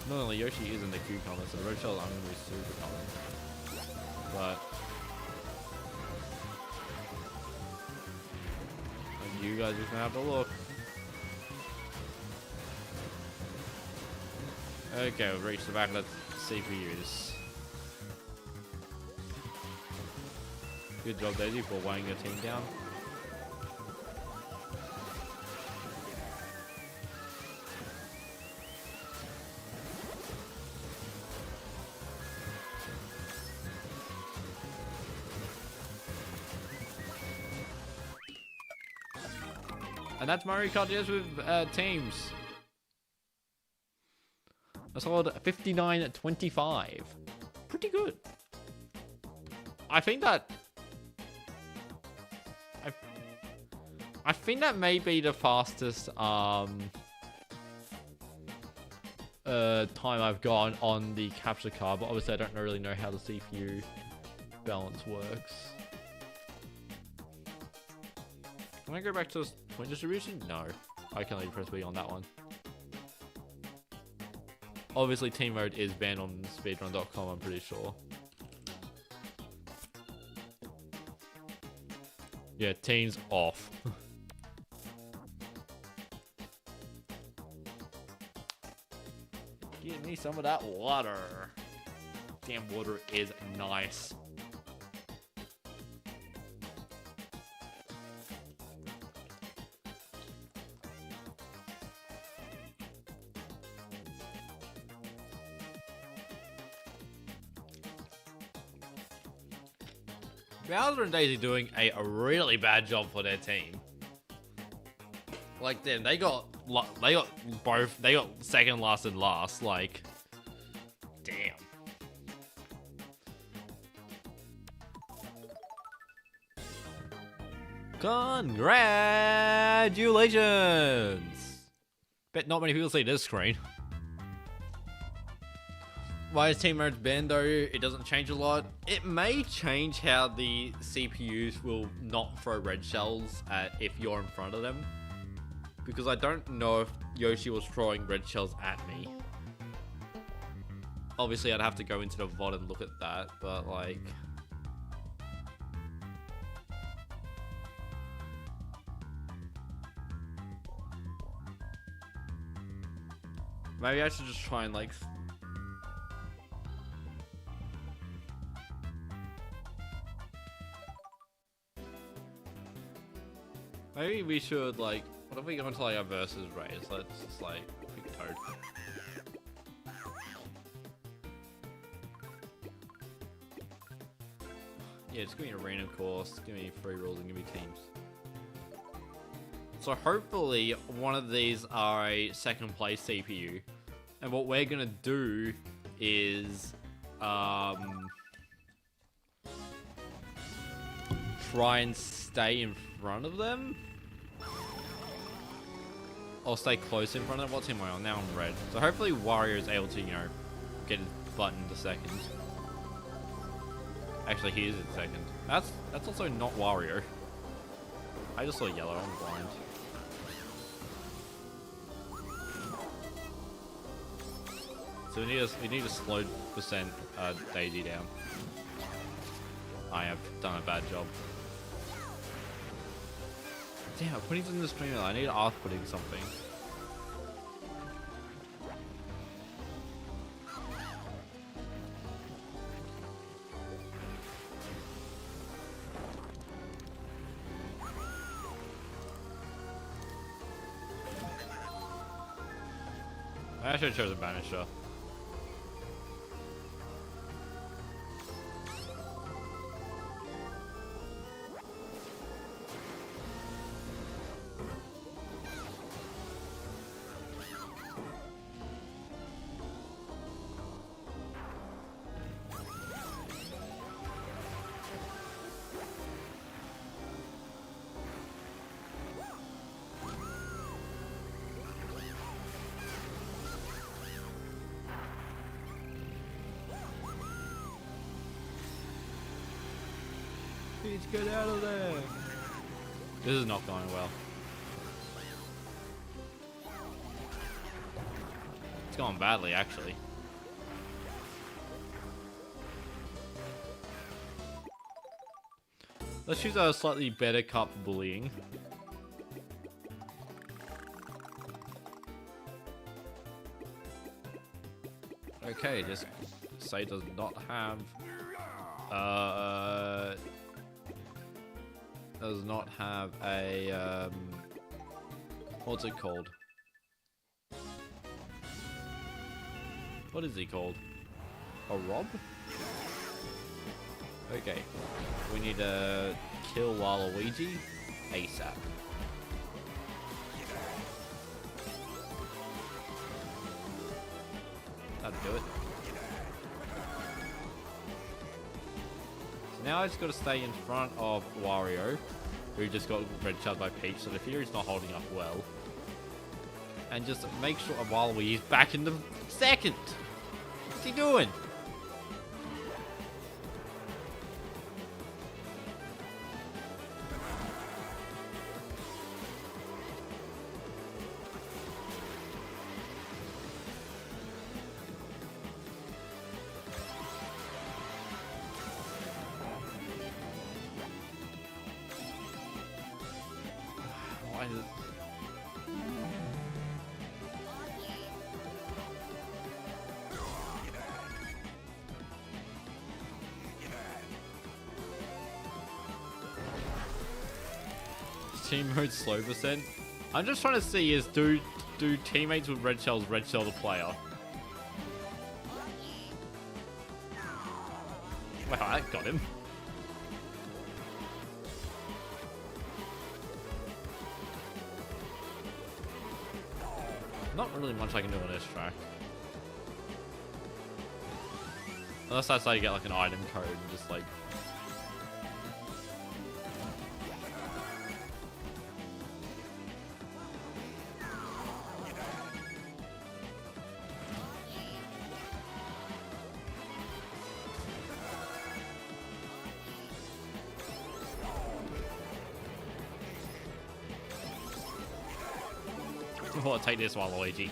Normally, Yoshi is in the cucumber, so the red shells aren't going to be super common. But you guys are just gonna have to look. Okay, we've reached the back of the CPUs. Good job, Daisy, for weighing your team down. And that's Mario Kart DS with teams. I scored 59-25. Pretty good. I think that I think that may be the fastest time I've gone on the capture card, but obviously I don't really know how the CPU balance works. Can I go back to point distribution? No. I can only press B on that one. Obviously, team mode is banned on speedrun.com, I'm pretty sure. Yeah, team's off. Give me some of that water. Damn, water is nice. Bowser and Daisy doing a really bad job for their team. Like them, they got second last and last. Like, damn. Congratulations! Bet not many people see this screen. Why is team mode's banned though? It doesn't change a lot. It may change how the CPUs will not throw red shells if you're in front of them. Because I don't know if Yoshi was throwing red shells at me. Obviously I'd have to go into the VOD and look at that, but like... Maybe I should just try and like... Maybe we should, like, what if we go into, like, a versus race? Let's just, like, pick Toad. Yeah, just give me an arena course, give me free rules, and give me teams. So hopefully, one of these are a second place CPU. And what we're gonna do is, try and stay in front of them? Or stay close in front of them? What team am I on? Now I'm red. So hopefully Wario is able to, you know, get his butt into second. Actually, he is in second. That's also not Wario. I just saw yellow, I'm blind. So we need to slow percent Daisy down. I have done a bad job. Damn, I'm putting in the streamer. I need to ask putting something. I should have chosen Banisher. Peach, get out of there. This is not going well. It's going badly, actually. Let's choose a slightly better cup for bullying. Okay, this say does not have a what's it called? What is he called? A Rob? Okay. We need to kill Waluigi ASAP. That'd do it. So now I just gotta stay in front of Wario, who just got red shelled by Peach, so the Fury's not holding up well. And just make sure Waluigi's back in the second! What's he doing? Why is it... Team mode slow percent. I'm just trying to see is do teammates with red shells red shell the player? Wow, that got him. Not really much I can do on this track. Unless that's how you get like an item code and just like... Oh, take this, Waluigi.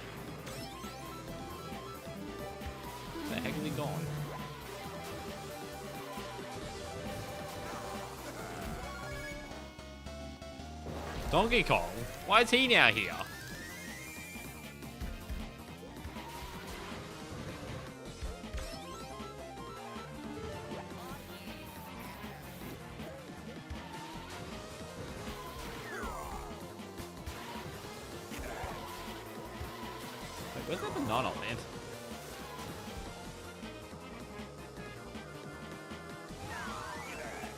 Where the heck is he gone? Donkey Kong? Why is he now here? Where's that banana land?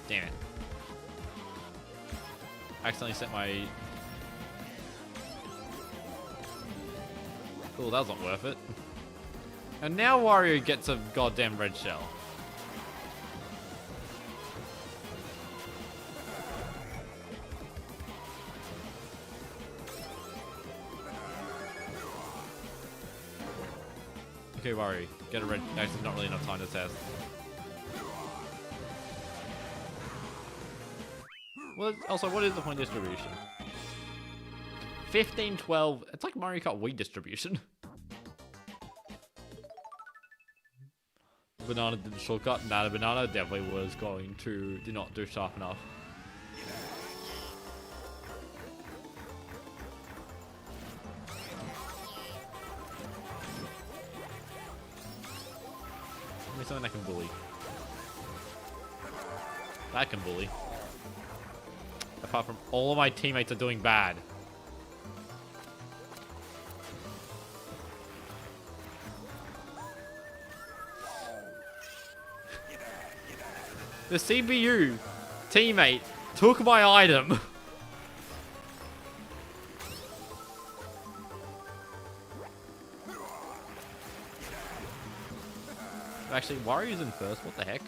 Damn it. I accidentally set my... Oh, that was not worth it. And now Wario gets a goddamn red shell. Okay, Wario, get a red. Actually, not really enough time to test. Well, also, what is the point distribution? 15, 12. It's like Mario Kart Wii distribution. Banana did the shortcut. Nah, the banana definitely was going to did not do sharp enough. Give me something that can bully. That can bully. Apart from all of my teammates are doing bad. The CPU teammate took my item. Actually, Wario's in first. What the heck?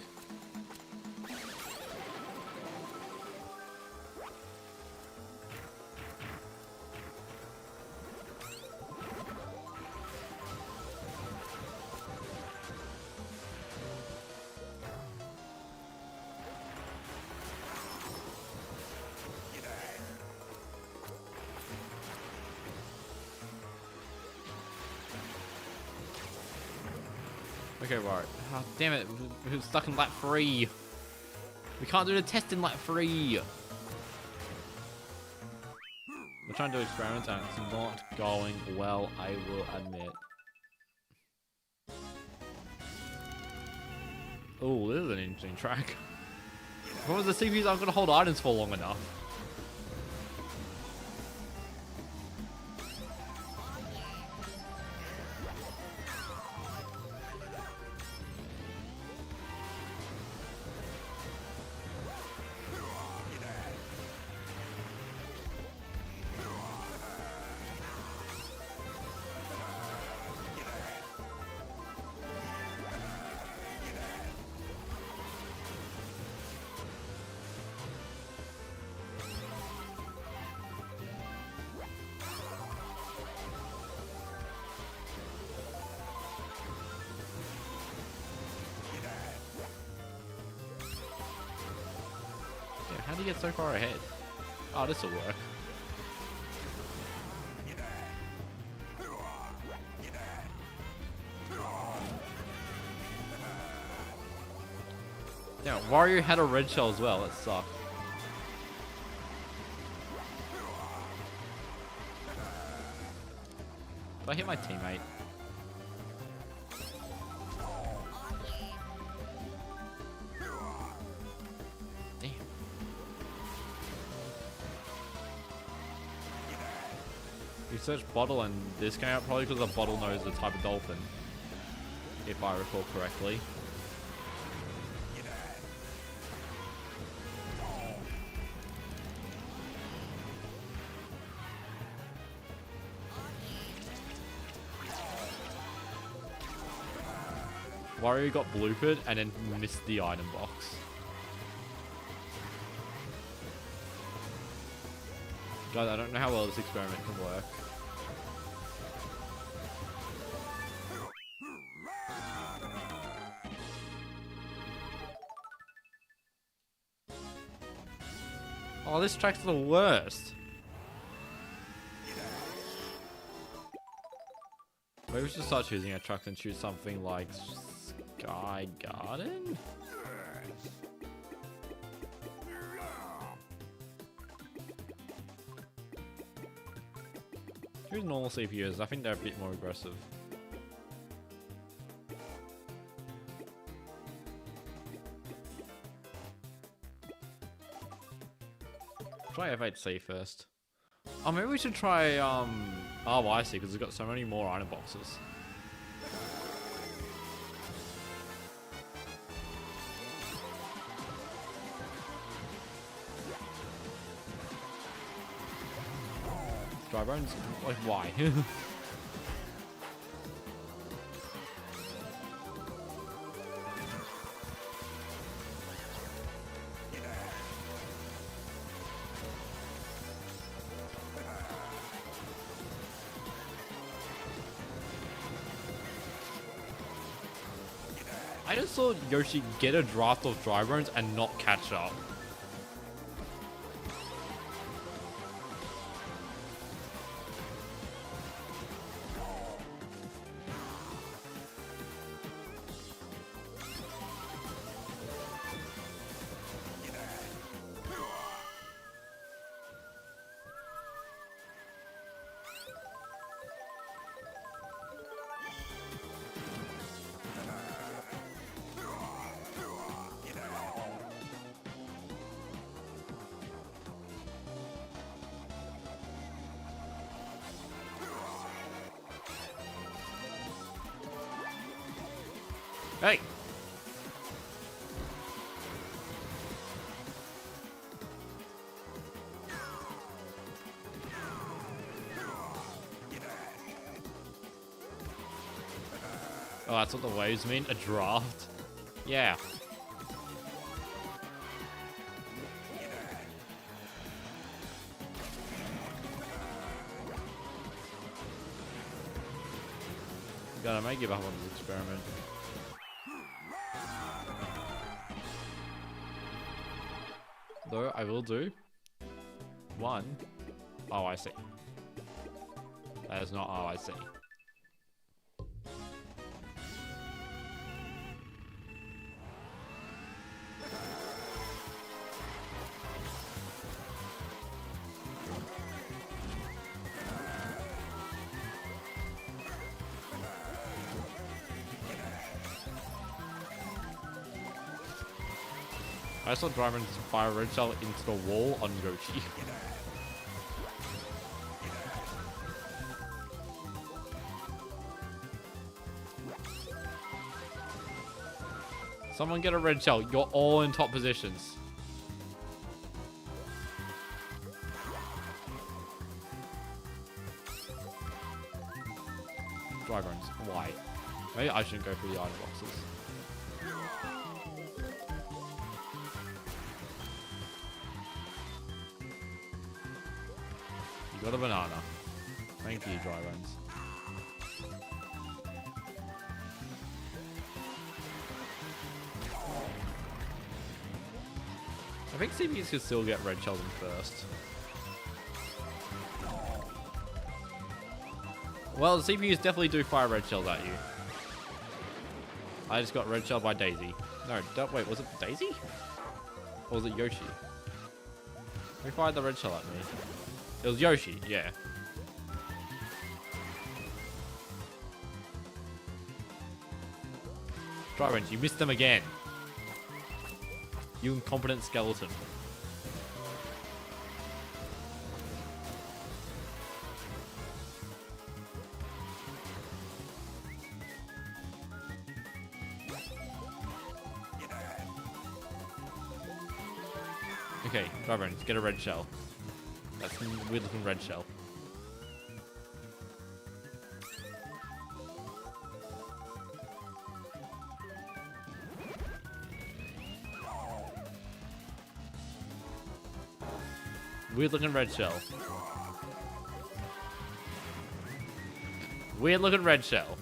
Okay, right. Oh, damn it. We're stuck in lap 3. We can't do the test in lap 3. We're trying to do experiments and it's not going well, I will admit. Oh, this is an interesting track. What was the CPUs aren't going to hold items for long enough? How do you get so far ahead? Oh, this will work. Yeah, Wario had a red shell as well. That sucked. Did I hit my teammate? You search bottle and this came out probably because a bottle knows the type of dolphin, if I recall correctly. Wario got bloopered and then missed the item box. Guys, I don't know how well this experiment can work. Oh, this track's the worst. Maybe we should start choosing a track and choose something like Sky Garden? Choose normal CPUs. I think they're a bit more aggressive. Try F8C first. Oh, maybe we should try RYC because it's got so many more item boxes. Dry bones? Like, why? I just saw Yoshi get a draft of dry bones and not catch up. Hey! Oh, that's what the waves mean? A draft? Yeah. God, I might give up on this experiment. Though I will do one. Oh, I see. That is not. Oh, I see. I saw Dryman's fire red shell into the wall on Yoshi. Someone get a red shell. You're all in top positions. Dry bones. Why? Maybe I shouldn't go through the item boxes. You got a banana. Thank you, dry bones. I think CPUs could still get red shells in first. Well, the CPUs definitely do fire red shells at you. I just got red shell by Daisy. No, wait, was it Daisy? Or was it Yoshi? Who fired the red shell at me? It was Yoshi, yeah. Drybones, you missed them again. You incompetent skeleton. Okay, Drybones, get a red shell. That's a weird looking red shell. Weird looking red shell. Weird looking red shell.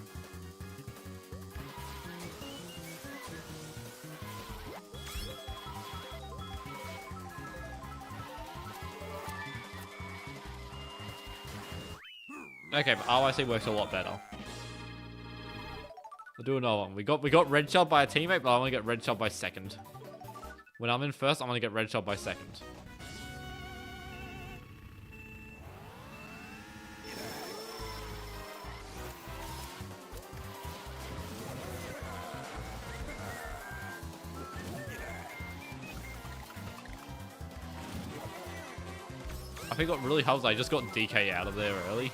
Okay, but RYC works a lot better. We'll do another one. We got red shell by a teammate, but I want to get red shell by second. When I'm in first, I'm going to get red shell by second. I think what really helps, I just got DK out of there early.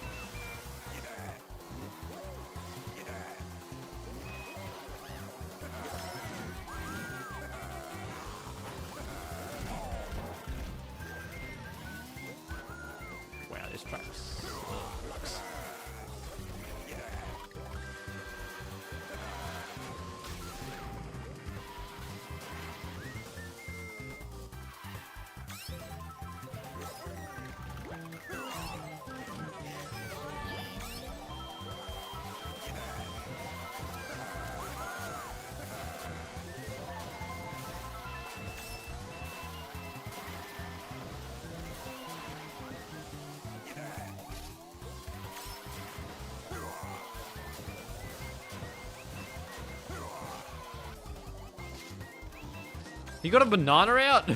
Wow, this track sucks. He got a banana out?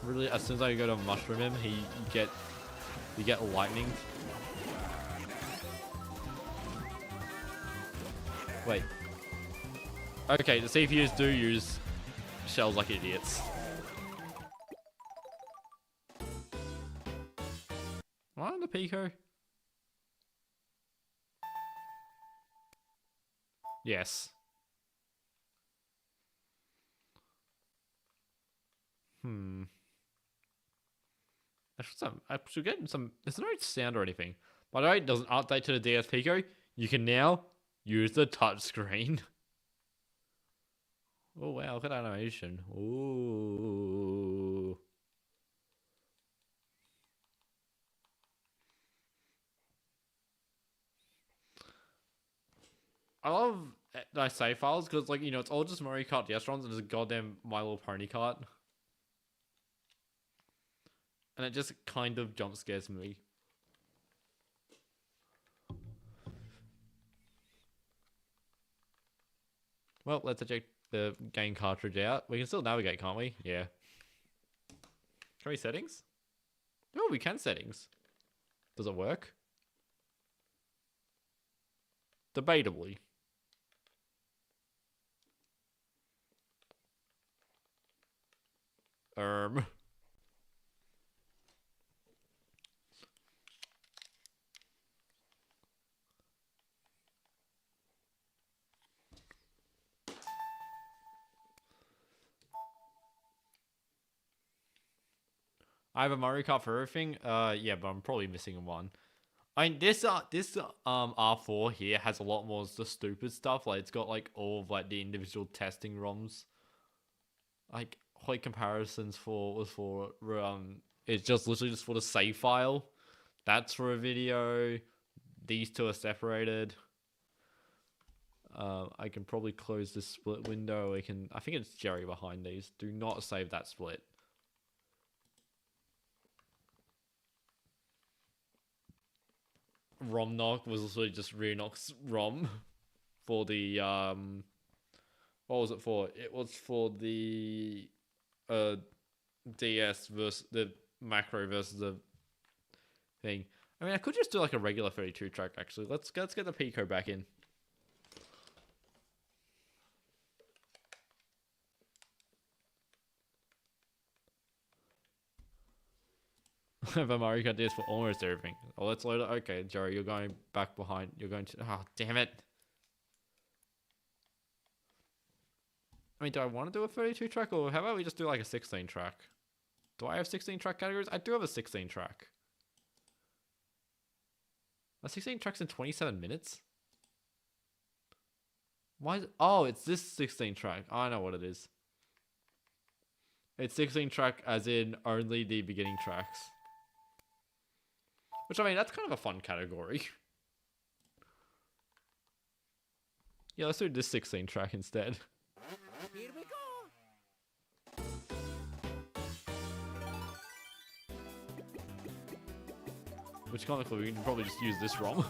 Really, as soon as I go to mushroom him, you get lightning. Wait. Okay, the CPUs do use shells like idiots. Am I on the Pico? Yes. I should get some. There's no sound or anything. By the way, it doesn't update to the DS Pico. You can now use the touch screen. Oh wow, look at that animation. Ooh. I love the save files because, like, you know, it's all just Mario Kart DS runs and there's a goddamn My Little Pony kart. And it just kind of jump scares me. Well, let's eject the game cartridge out. We can still navigate, can't we? Yeah. Can we settings? Oh, we can settings. Does it work? Debatably. Um. I have a Mario Kart for everything. Yeah, but I'm probably missing one. I mean, this R4 here has a lot more the stupid stuff. Like, it's got like all of like the individual testing ROMs. Like, Hoik comparisons it's just literally just for the save file. That's for a video. These two are separated. I can probably close this split window. I think it's Jerry behind these. Do not save that split. ROM knock was literally just Renox ROM for the what was it for? It was for the DS versus the macro versus the thing. I mean, I could just do like a regular 32 track actually. Let's get the Pico back in. I have a Mario Kart DS for almost everything. Oh, let's load it. Okay, Jerry, you're going back behind. You're going to... Oh, damn it. I mean, do I want to do a 32 track or how about we just do like a 16 track? Do I have 16 track categories? I do have a 16 track. A 16 tracks in 27 minutes? Why is it... Oh, it's this 16 track. I know what it is. It's 16 track as in only the beginning tracks. Which, I mean, that's kind of a fun category. Yeah, let's do this 16 track instead. Here we go. Which, comically, we can probably just use this ROM.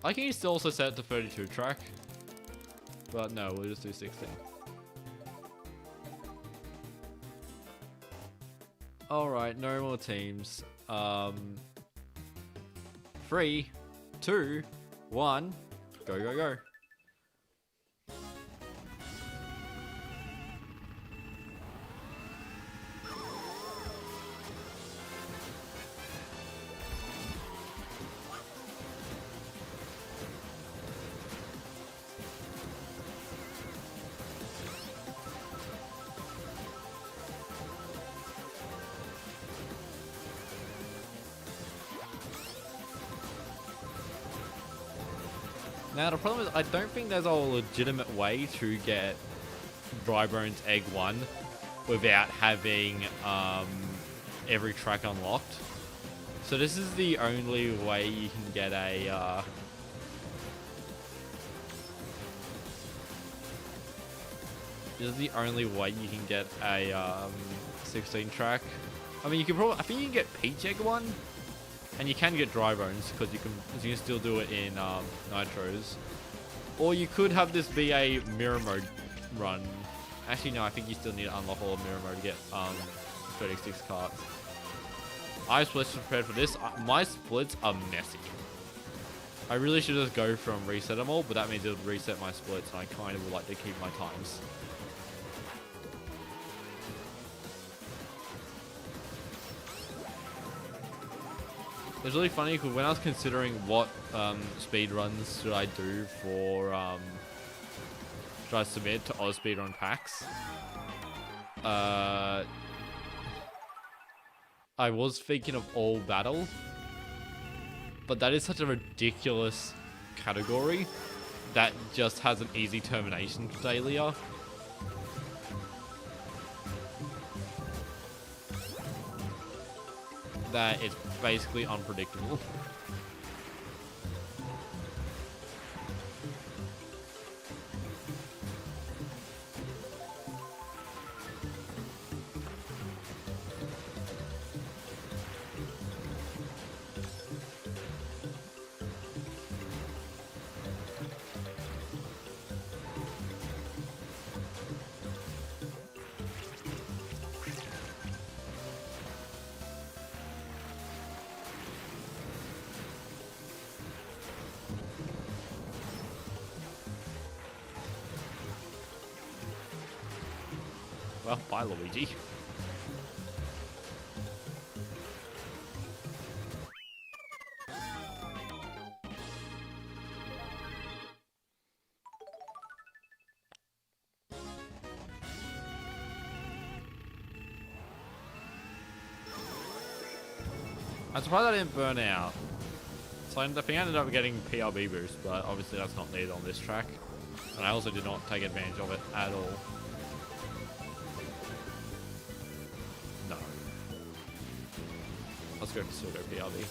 I can still also set it to 32 track. But no, we'll just do 16. Alright, no more teams. 3, 2, 1, go, go, go. Now the problem is I don't think there's a legitimate way to get Dry Bones Egg 1 without having every track unlocked. So this is the only way you can get a this is the only way you can get a 16 track. I mean, you can probably, I think you can get Peach Egg 1. And you can get Dry Bones because you can still do it in Nitros. Or you could have this be a mirror mode run. Actually, no, I think you still need to unlock all of mirror mode to get 36 carts. I splits prepared for this. My splits are messy. I really should just go from reset them all, but that means it would reset my splits, and I kind of would like to keep my times. It's really funny because when I was considering what speed runs should I do for should I submit to Oz Speedrun packs, I was thinking of all battle, but that is such a ridiculous category that just has an easy termination failure. That it's basically unpredictable. Well, bye, Luigi. I'm surprised I didn't burn out. So I ended up getting PRB boost, but obviously that's not needed on this track. And I also did not take advantage of it at all. No. Let's go for pseudo PRB.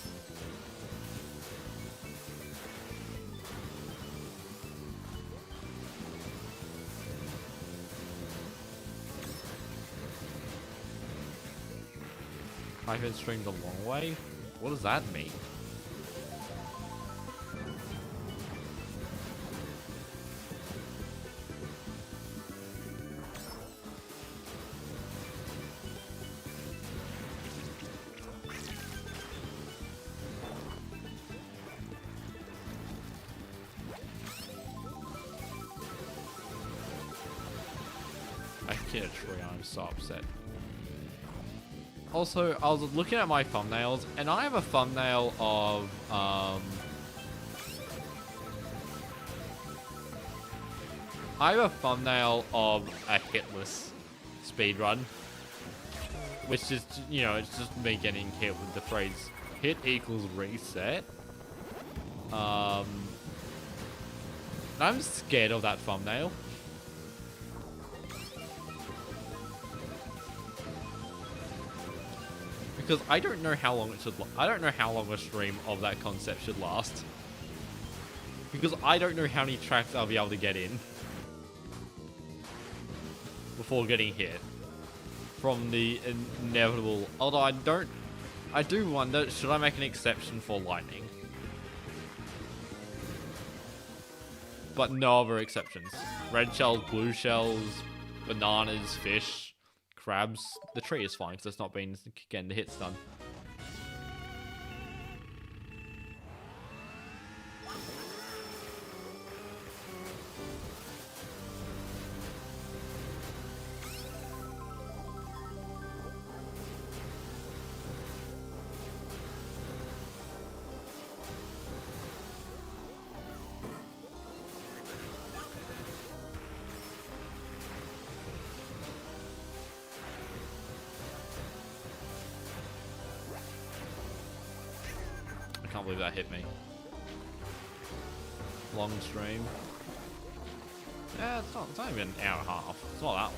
Hyphen streamed a long way? What does that mean? I hit a tree, I'm so upset. Also, I was looking at my thumbnails, and I have a thumbnail of, I have a thumbnail of a hitless speedrun, which is, you know, it's just me getting hit with the phrase hit equals reset. And I'm scared of that thumbnail. Because I don't know how long it should. I don't know how long a stream of that concept should last. Because I don't know how many tracks I'll be able to get in before getting hit from the inevitable. Although I do wonder, should I make an exception for lightning? But no other exceptions. Red shells, blue shells, bananas, fish. Crabs. The tree is fine because it's not been getting the hits done. I can't believe that hit me. Long stream. Yeah, it's not even an hour and a half. It's not that long.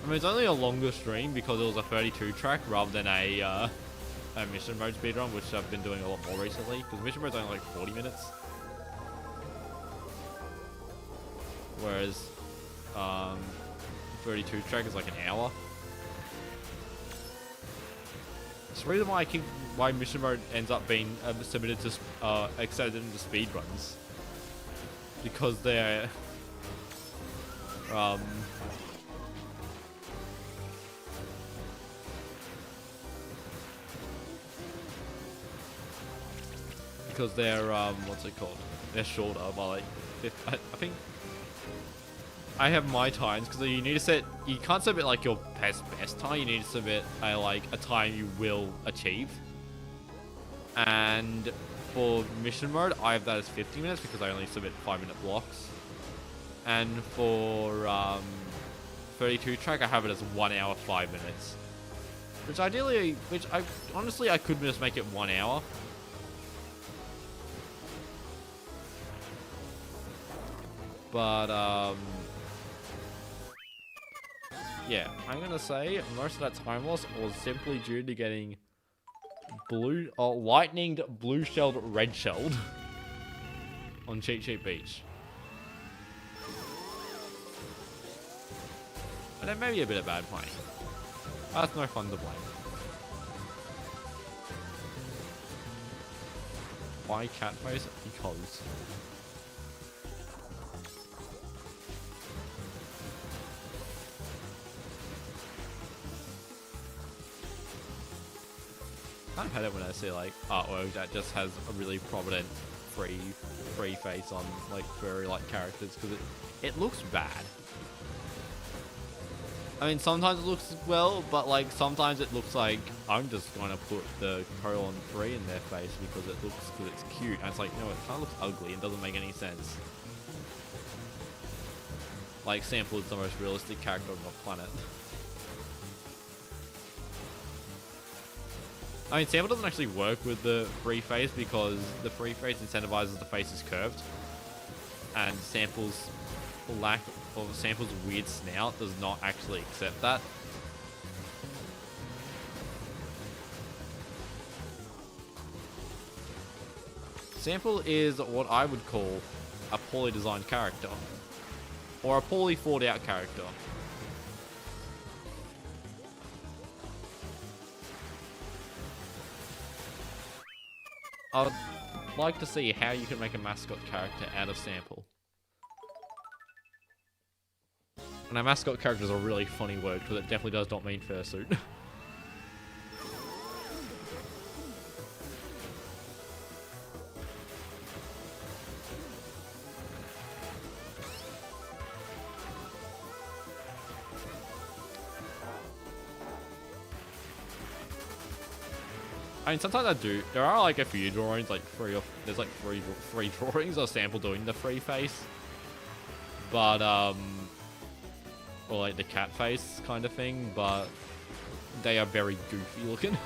I mean, it's only a longer stream because it was a 32 track rather than a mission mode speedrun, which I've been doing a lot more recently. Because mission mode's only like 40 minutes. Whereas 32 track is like an hour. It's the reason why mission mode ends up being submitted to accepted into speedruns, because they're what's it called? They're shorter by like I think. I have my times because you need to set. You can't submit like your best time. You need to submit a time you will achieve. And for mission mode, I have that as 50 minutes because I only submit 5-minute blocks. And for 32 track, I have it as 1 hour 5 minutes. Which honestly I could just make it 1 hour. But yeah, I'm gonna say most of that time loss was simply due to getting lightninged, blue shelled, red shelled on Cheat Sheet Beach. And then maybe a bit of bad playing. That's no fun to blame. Why cat face? Because. I hate it when I see like artwork that just has a really prominent free face on like furry like characters, because it looks bad. I mean, sometimes it looks well, but like sometimes it looks like I'm just gonna put the colon 3 in their face because it looks because it's cute. And it's like, no, it kind of looks ugly. It doesn't make any sense. Like, Sample is the most realistic character on the planet. I mean, Sample doesn't actually work with the free face because the free face incentivizes the face is curved, and Sample's lack of Sample's weird snout does not actually accept that. Sample is what I would call a poorly designed character, or a poorly thought out character. I would like to see how you can make a mascot character out of Sample. And a mascot character is a really funny word because it definitely does not mean fursuit. I mean, sometimes I do. There are like a few drawings, like there's like three drawings of Sample doing the free face, but or like the cat face kind of thing, but they are very goofy looking.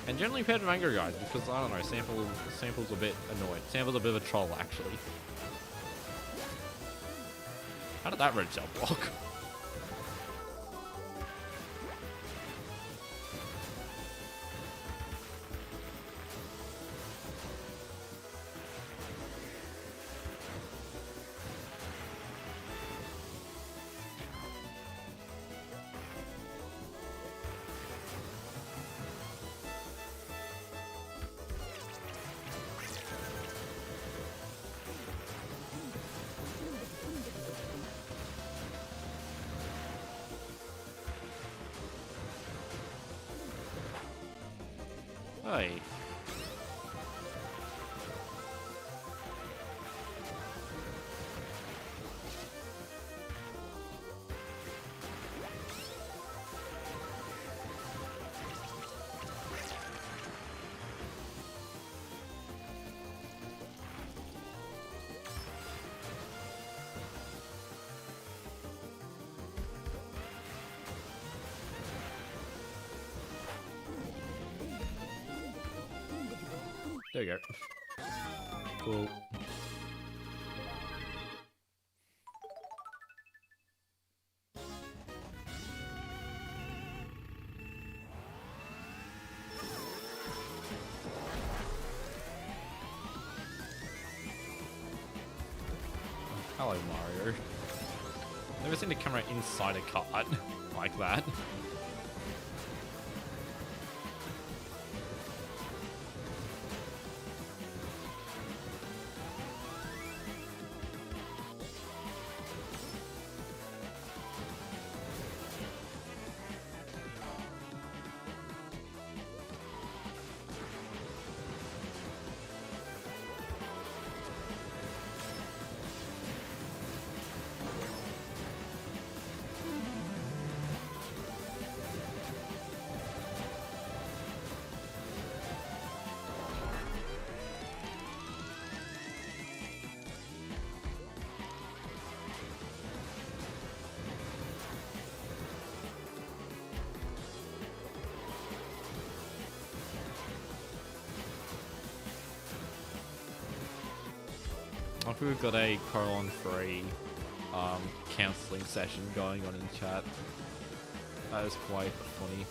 And generally paired with Angry Guys because I don't know, Sample's a bit annoyed. Sample's a bit of a troll actually. How did that red cell block? Hey. There you go. Cool. Hello, Mario. Never seen the camera inside a cart like that. I think we've got a colon-free counselling session going on in chat. That is quite funny.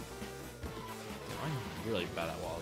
I'm really bad at Wild.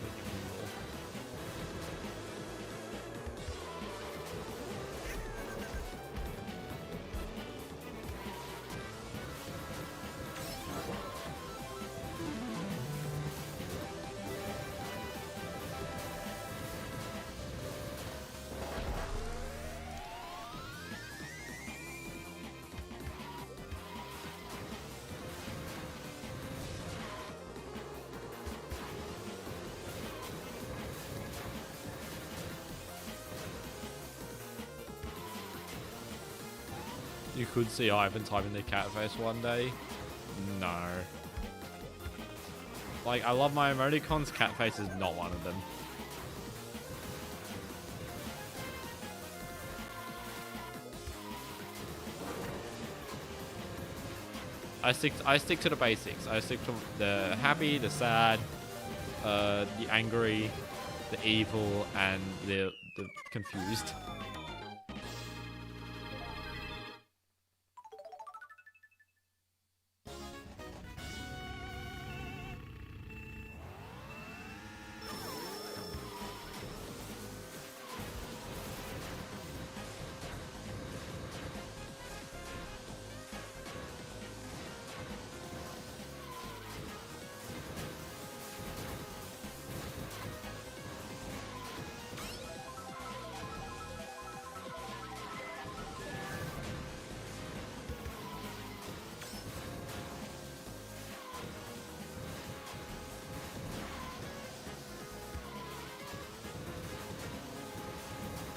You could see Hyphen typing the cat face one day. No. Like, I love my emoticons, cat face is not one of them. I stick to the basics. I stick to the happy, the sad, the angry, the evil, and the confused.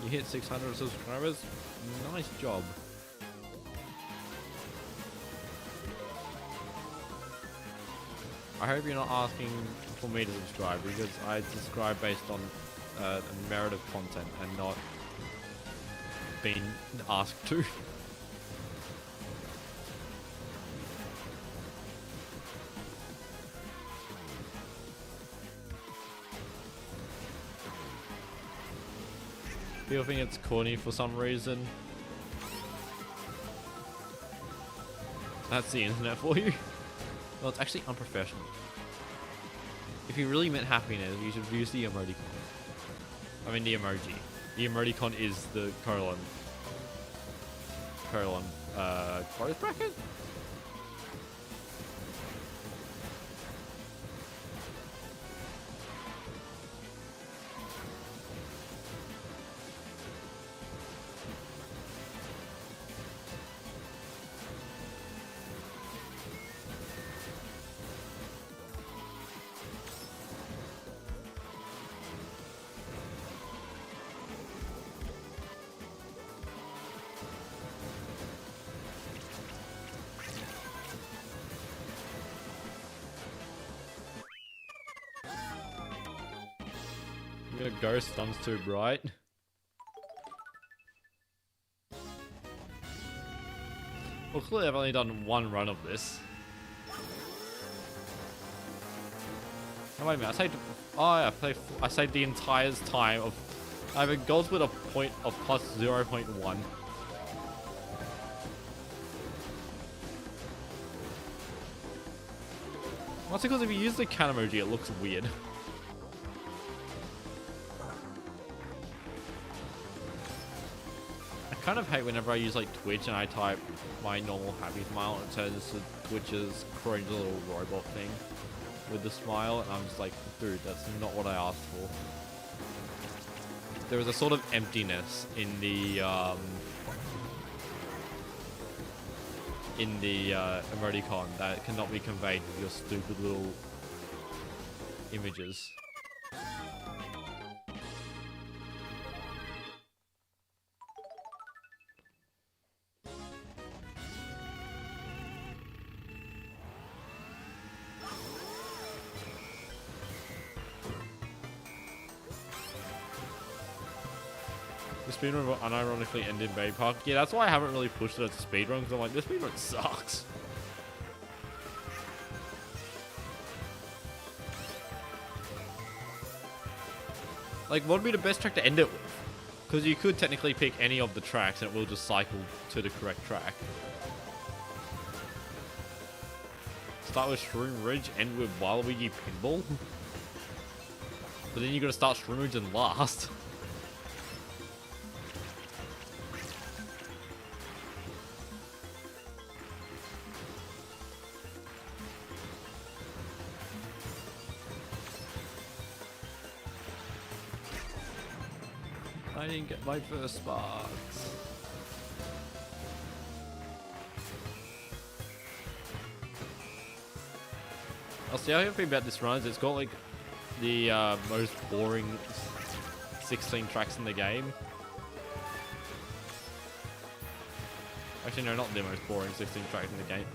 You hit 600 subscribers. Nice job. I hope you're not asking for me to subscribe, because I subscribe based on the merit of content and not being asked to. People think it's corny for some reason. That's the internet for you. Well, it's actually unprofessional. If you really meant happiness, you should use the emoticon. I mean the emoji. The emoticon is the colon, close bracket? Your ghost sun's too bright. Well, clearly I've only done one run of this. Oh, wait a minute, I saved the entire time of... I have a goal split of point of plus 0.1. That's because if you use the cat emoji, it looks weird. I kind of hate whenever I use like Twitch and I type my normal happy smile and it turns to Twitch's cringe little robot thing with the smile, and I'm just like, dude, that's not what I asked for. There is a sort of emptiness in the emoticon that cannot be conveyed with your stupid little images. The speedrun will unironically end in Bay Park. Yeah, that's why I haven't really pushed it to speedrun, because I'm like, this speedrun sucks. Like, what would be the best track to end it with? Because you could technically pick any of the tracks and it will just cycle to the correct track. Start with Shroom Ridge, end with Waluigi Pinball. But then you gotta start Shroom Ridge and last. I didn't get my first sparks. I'll see how I feel about this run is it's got like the most boring 16 tracks in the game. Actually, no, not the most boring 16 tracks in the game.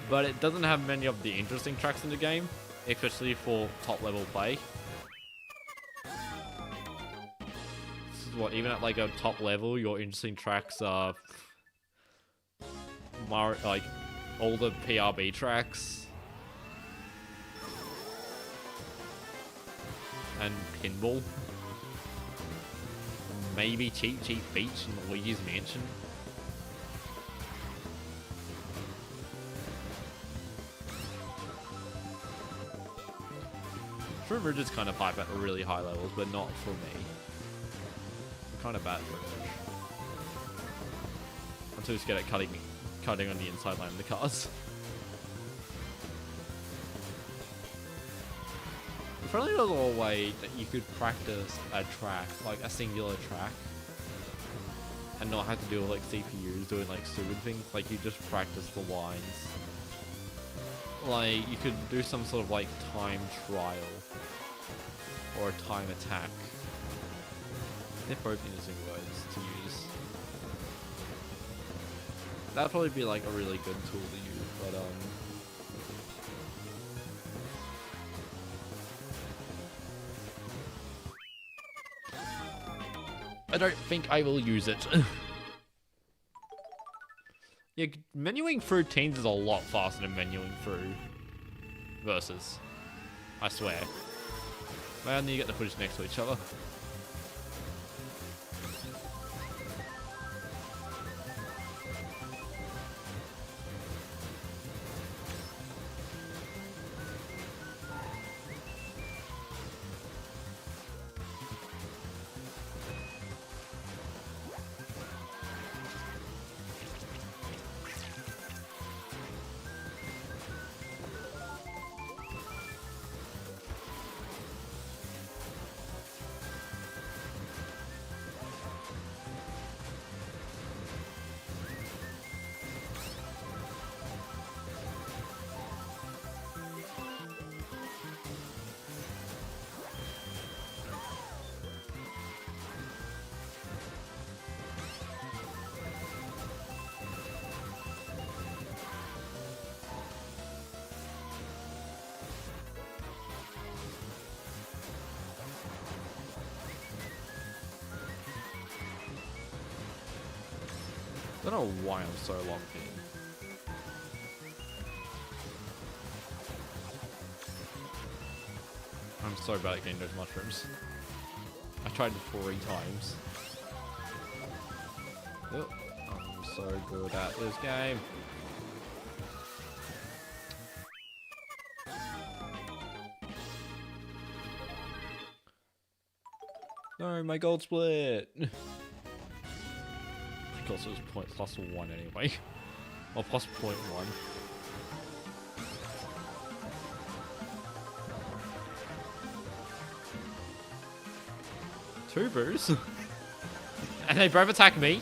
But it doesn't have many of the interesting tracks in the game, especially for top level play. This is what, even at like a top level, your interesting tracks are like all the PRB tracks and pinball. Maybe Cheap Cheap Beach and Luigi's Mansion. Shroom Ridge is kind of hype at really high levels, but not for me. I'm kind of bad for it. I'm too scared at cutting on the inside line of the cars. If only there was a way that you could practice a track, like a singular track, and not have to deal with like CPUs doing like stupid things, like you just practice the lines. Like, you could do some sort of like time trial or a time attack. They're both interesting words to use. That'd probably be like a really good tool to use, but I don't think I will use it. Yeah, menuing through teams is a lot faster than menuing through versus. I swear. I need to get the footage next to each other. I don't know why I'm so locked in. I'm so bad at getting those mushrooms. I tried 3 times. Oh, I'm so good at this game. No, my gold split! Also, it's point +1 anyway. Or +0.1. Tubers? And they both attack me?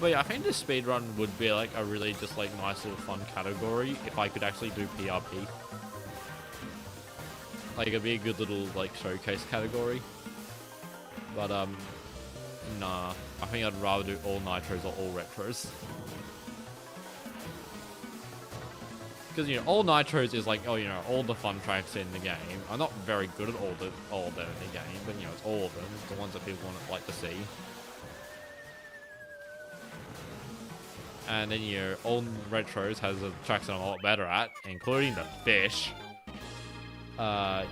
But yeah, I think this speedrun would be like a really just like nice little fun category if I could actually do PRP. Like it'd be a good little like showcase category. But nah. I think I'd rather do all nitros or all retros. Because, you know, all nitros is like, oh, you know, all the fun tracks in the game. I'm not very good at all of them in the game, but, you know, it's all of them. It's the ones that people like to see. And then, you know, all retros has the tracks that I'm a lot better at, including the fish. But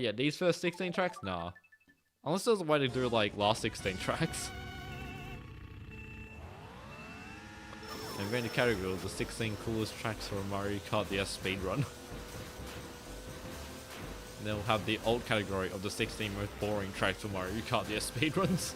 yeah, these first 16 tracks, nah. Unless there's a way to do, like, last 16 tracks. And then the category of the 16 coolest tracks for Mario Kart DS speedrun. And then we'll have the alt category of the 16 most boring tracks for Mario Kart DS speedruns.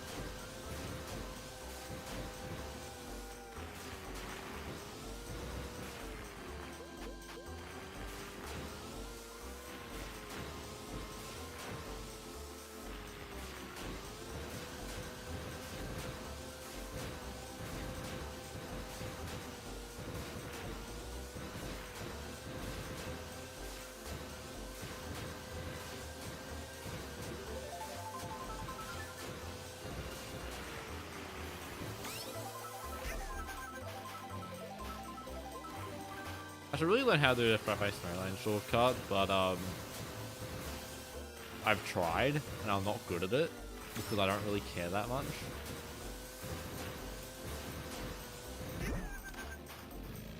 should really learn how to do the Frappe Snowland shortcut, but I've tried and I'm not good at it because I don't really care that much.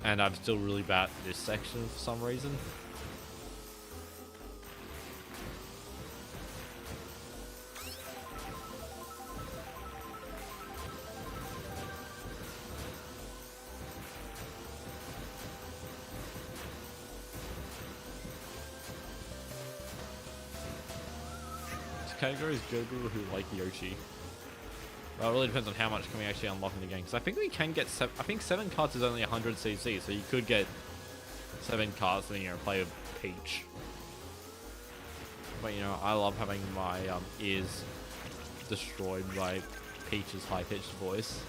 And I'm still really bad at this section for some reason. Category is good people who like Yoshi. Well, it really depends on how much can we actually unlock in the game. Because I think we can get I think 7 cards is only 100 CC, so you could get 7 cards and play with Peach. But I love having my ears destroyed by Peach's high-pitched voice.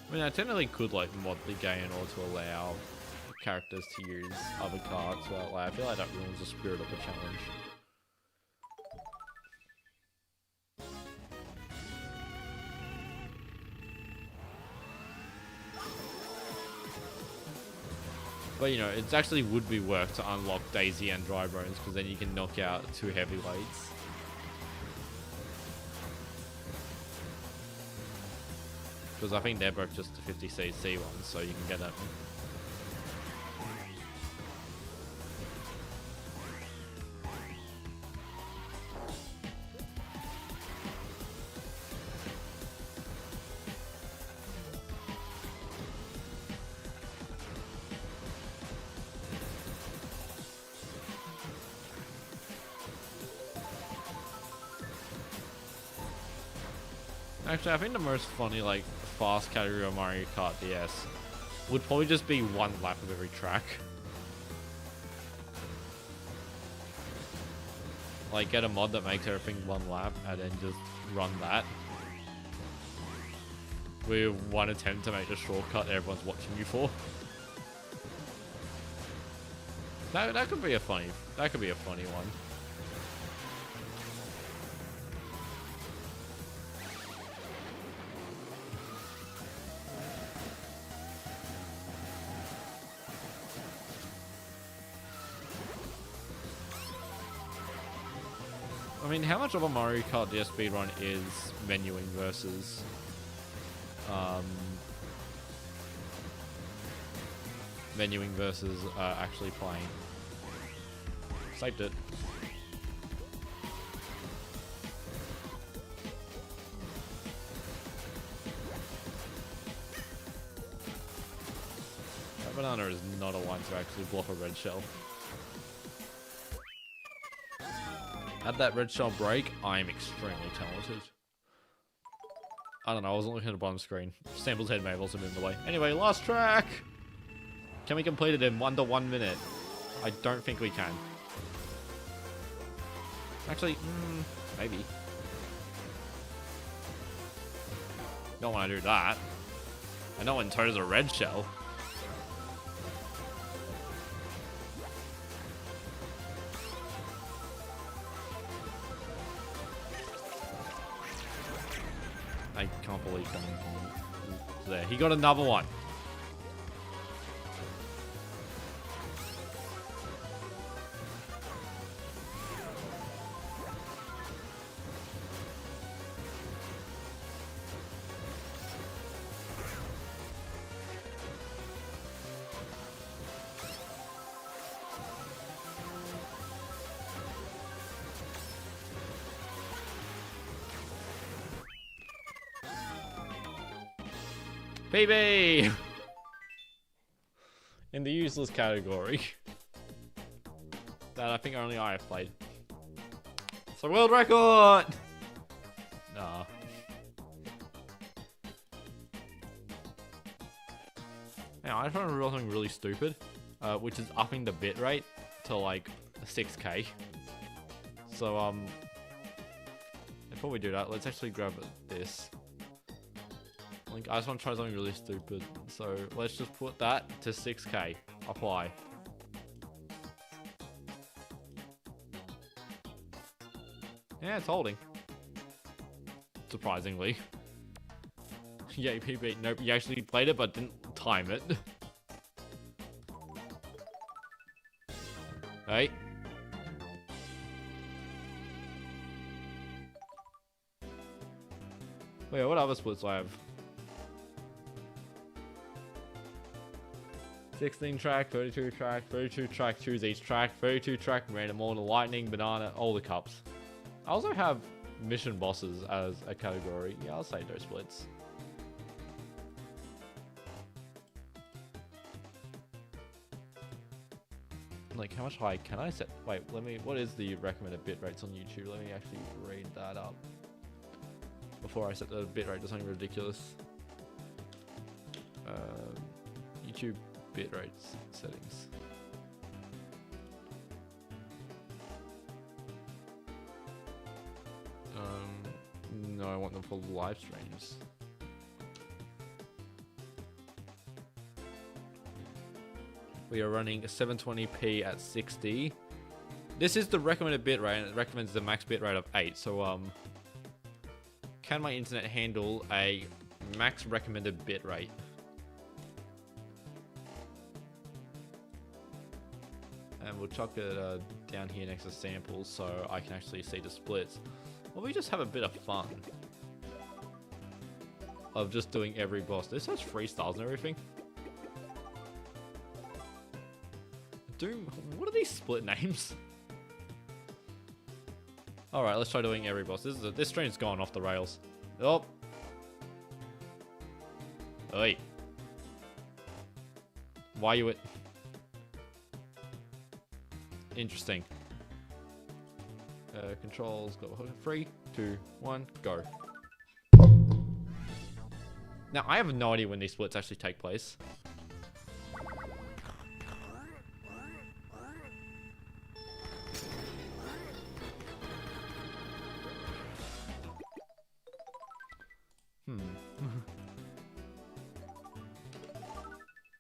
I mean, I technically could mod the game in order to allow characters to use other cards, but I feel like that ruins the spirit of the challenge. But it actually would be worth to unlock Daisy and Dry Bones, because then you can knock out 2 heavyweights. Because I think they're both just the 50cc ones, so you can get them. Actually, I think the most funny, fast category of Mario Kart DS would probably just be 1 lap of every track. Get a mod that makes everything 1 lap and then just run that. With 1 attempt to make the shortcut everyone's watching you for. That could be a funny one. I mean, how much of a Mario Kart DS speedrun is menuing versus actually playing? Saved it. That banana is not a one to actually block a red shell. Had that red shell break, I am extremely talented. I don't know, I wasn't looking at the bottom screen. Sample's head may have also moved away. Anyway, last track! Can we complete it in under 1 minute? I don't think we can. Actually, maybe. Don't want to do that. I know when Toad's a red shell. I can't believe coming from there. He got another one. PB! In the useless category. That I think only I have played. It's a world record! Nah. Now, I found something really stupid, which is upping the bitrate to like 6K. So, before we do that, let's actually grab this. I just want to try something really stupid, so let's just put that to 6K. Apply. Yeah, it's holding. Surprisingly. Yay, PB. Nope, you actually played it but didn't time it. Hey. Wait, what other splits do I have? 16 track, 32 track, 32 track, choose each track, 32 track, random order, lightning, banana, all the cups. I also have mission bosses as a category. Yeah, I'll say those splits. Like, how much high can I set? Wait, let me, what is the recommended bit rates on YouTube? Let me actually read that up before I set the bit rate to something ridiculous. YouTube bit rates settings. No, I want them for live streams. We are running 720p at 60. This is the recommended bit rate, and it recommends the max bit rate of 8. So, can my internet handle a max recommended bit rate? And we'll chuck it down here next to samples so I can actually see the splits. Well, we just have a bit of fun of just doing every boss. This has freestyles and everything. Doom, what are these split names? Alright, let's try doing every boss. This stream's gone off the rails. Oh. Oi. Why you it? Interesting. Controls, go. 3, 2, 1, go. Now, I have no idea when these splits actually take place.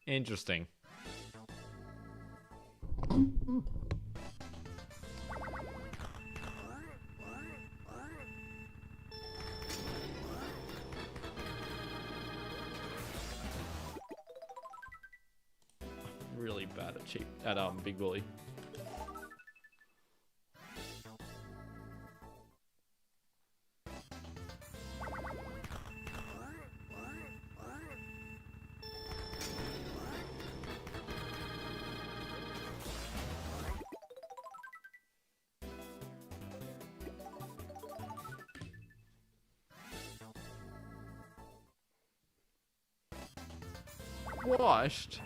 Interesting. Really bad at Big Bully. Washed.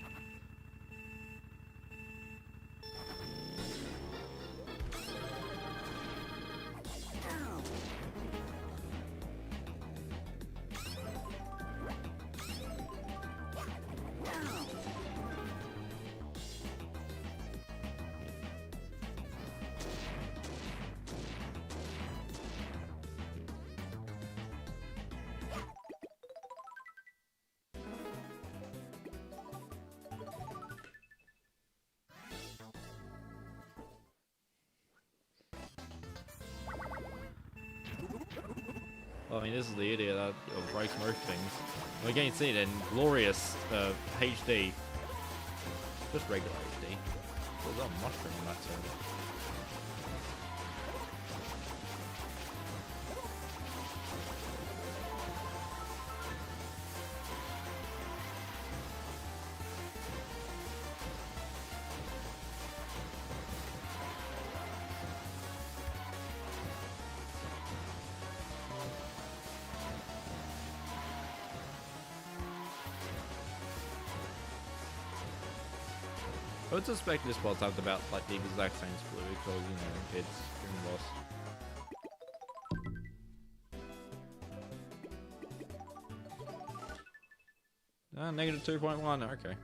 Well, I mean, this is the idiot that breaks most things. We're getting to see it in glorious HD. Just regular HD. There's a mushroom in that too. I would suspect this boss has about like the exact same split because, you know, it's Dream Boss. Negative 2.1, okay.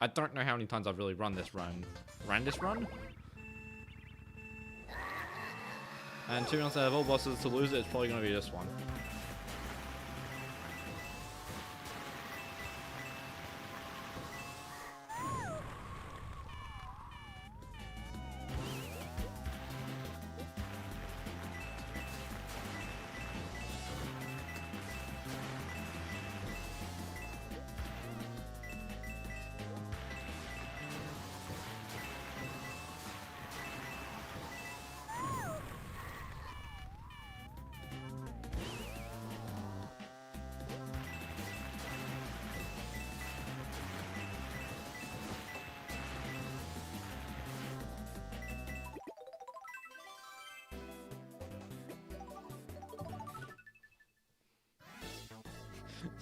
I don't know how many times I've really run this run. Ran this run? And to be honest, out of all bosses to lose it, it's probably going to be this one.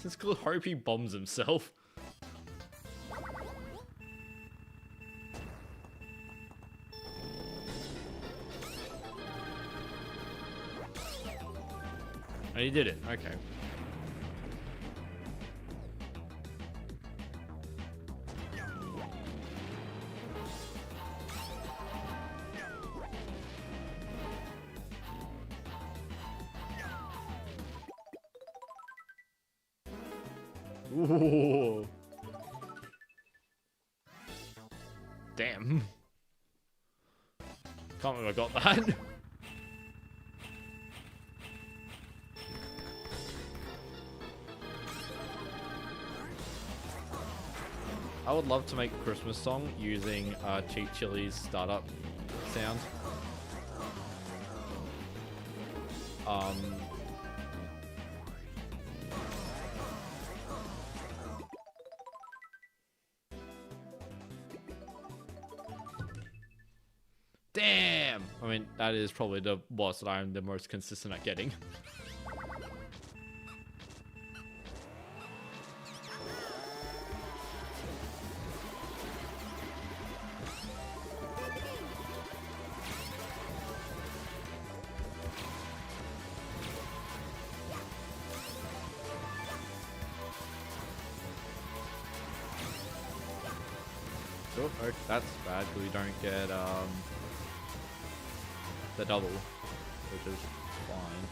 It's called Hope he bombs himself. And he did it. Okay. Ooh. Damn. Can't believe I got that. I would love to make a Christmas song using Cheap Chili's startup sound. Damn! I mean, that is probably the boss that I'm the most consistent at getting. Oh, that's bad because we don't get the double, which is fine.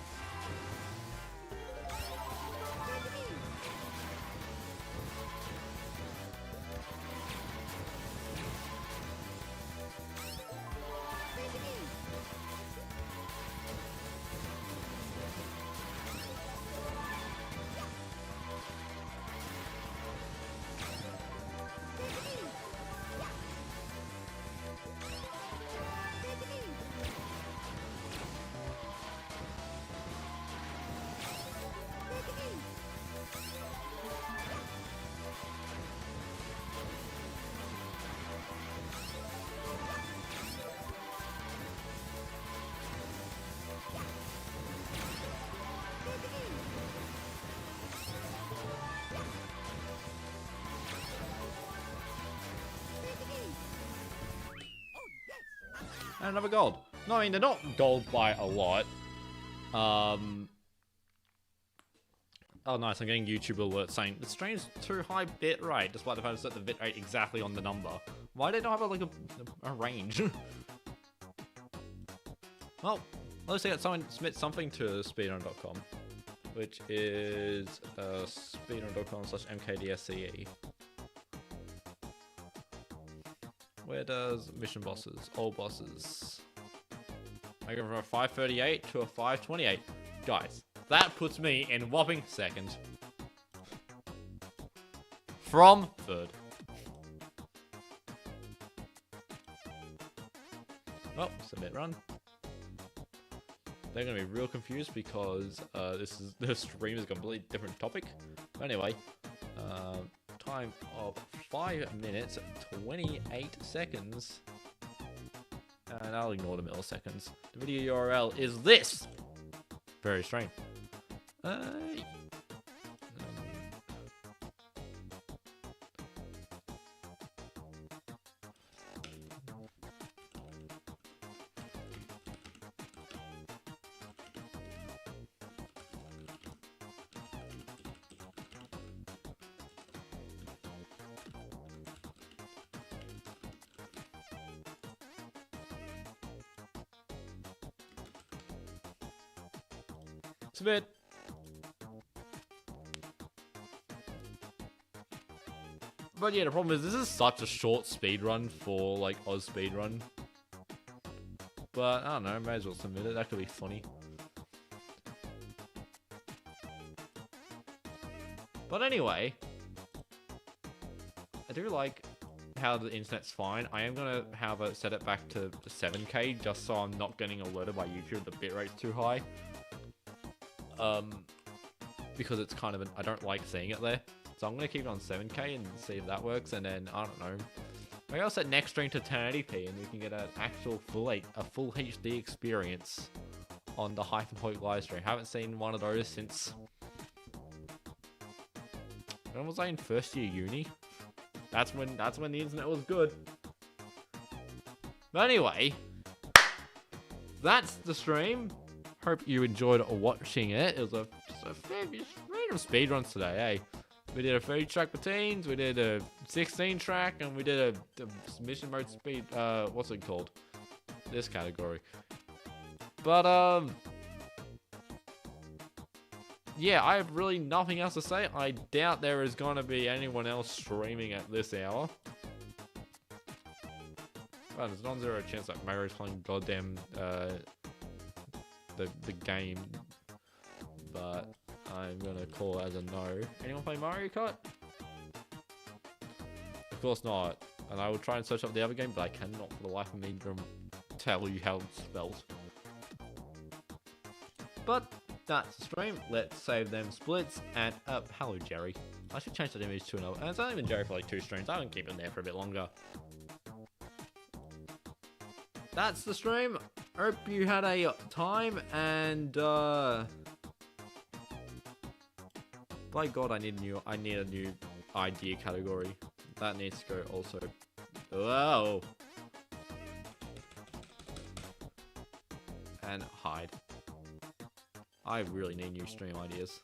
And another gold. No, I mean, they're not gold by a lot. Oh, nice. I'm getting YouTube alerts saying the stream's too high bit rate, despite the fact I set the bit rate exactly on the number. Why did I have a range? Well, let's see, someone submit something to speedrun.com, which is speedrun.com/MKDSCE. Where does mission bosses, all bosses? I go from a 538 to a 528. Guys, that puts me in whopping second. From third. Oh, submit run. They're gonna be real confused because this stream is a completely different topic. But anyway, time of 5 minutes 28 seconds, and I'll ignore the milliseconds. The video URL is this. Very strange. Submit. But yeah, the problem is this is such a short speedrun for like Oz speedrun. But I don't know, may as well submit it. That could be funny. But anyway, I do like how the internet's fine. I am gonna, however, set it back to 7K just so I'm not getting alerted by YouTube the bitrate's too high. Because it's kind of I don't like seeing it there. So I'm going to keep it on 7K and see if that works. And then, I don't know, maybe I'll set next stream to 1080p and we can get an actual full HD experience on the Hyphen Hoik live stream. Haven't seen one of those since When was I in first year uni? That's when the internet was good. But anyway, that's the stream. Hope you enjoyed watching it. It was just a fair bit of speedruns today, eh? We did a 30 track routines, we did a 16 track, and we did a mission mode speed, what's it called? This category. But, yeah, I have really nothing else to say. I doubt there is going to be anyone else streaming at this hour. Well, there's non-zero chance that Mario's playing goddamn, the game. But I'm gonna call it as a no. Anyone play Mario Kart? Of course not. And I will try and search up the other game, but I cannot for the life of me tell you how it's spelled. But that's the stream. Let's save them splits. And hello Jerry. I should change that image to another. And it's only been Jerry for like 2 streams. I can keep him there for a bit longer. That's the stream. Hope you had a time, and by God, I need a new idea category. That needs to go also. Whoa. And hide. I really need new stream ideas.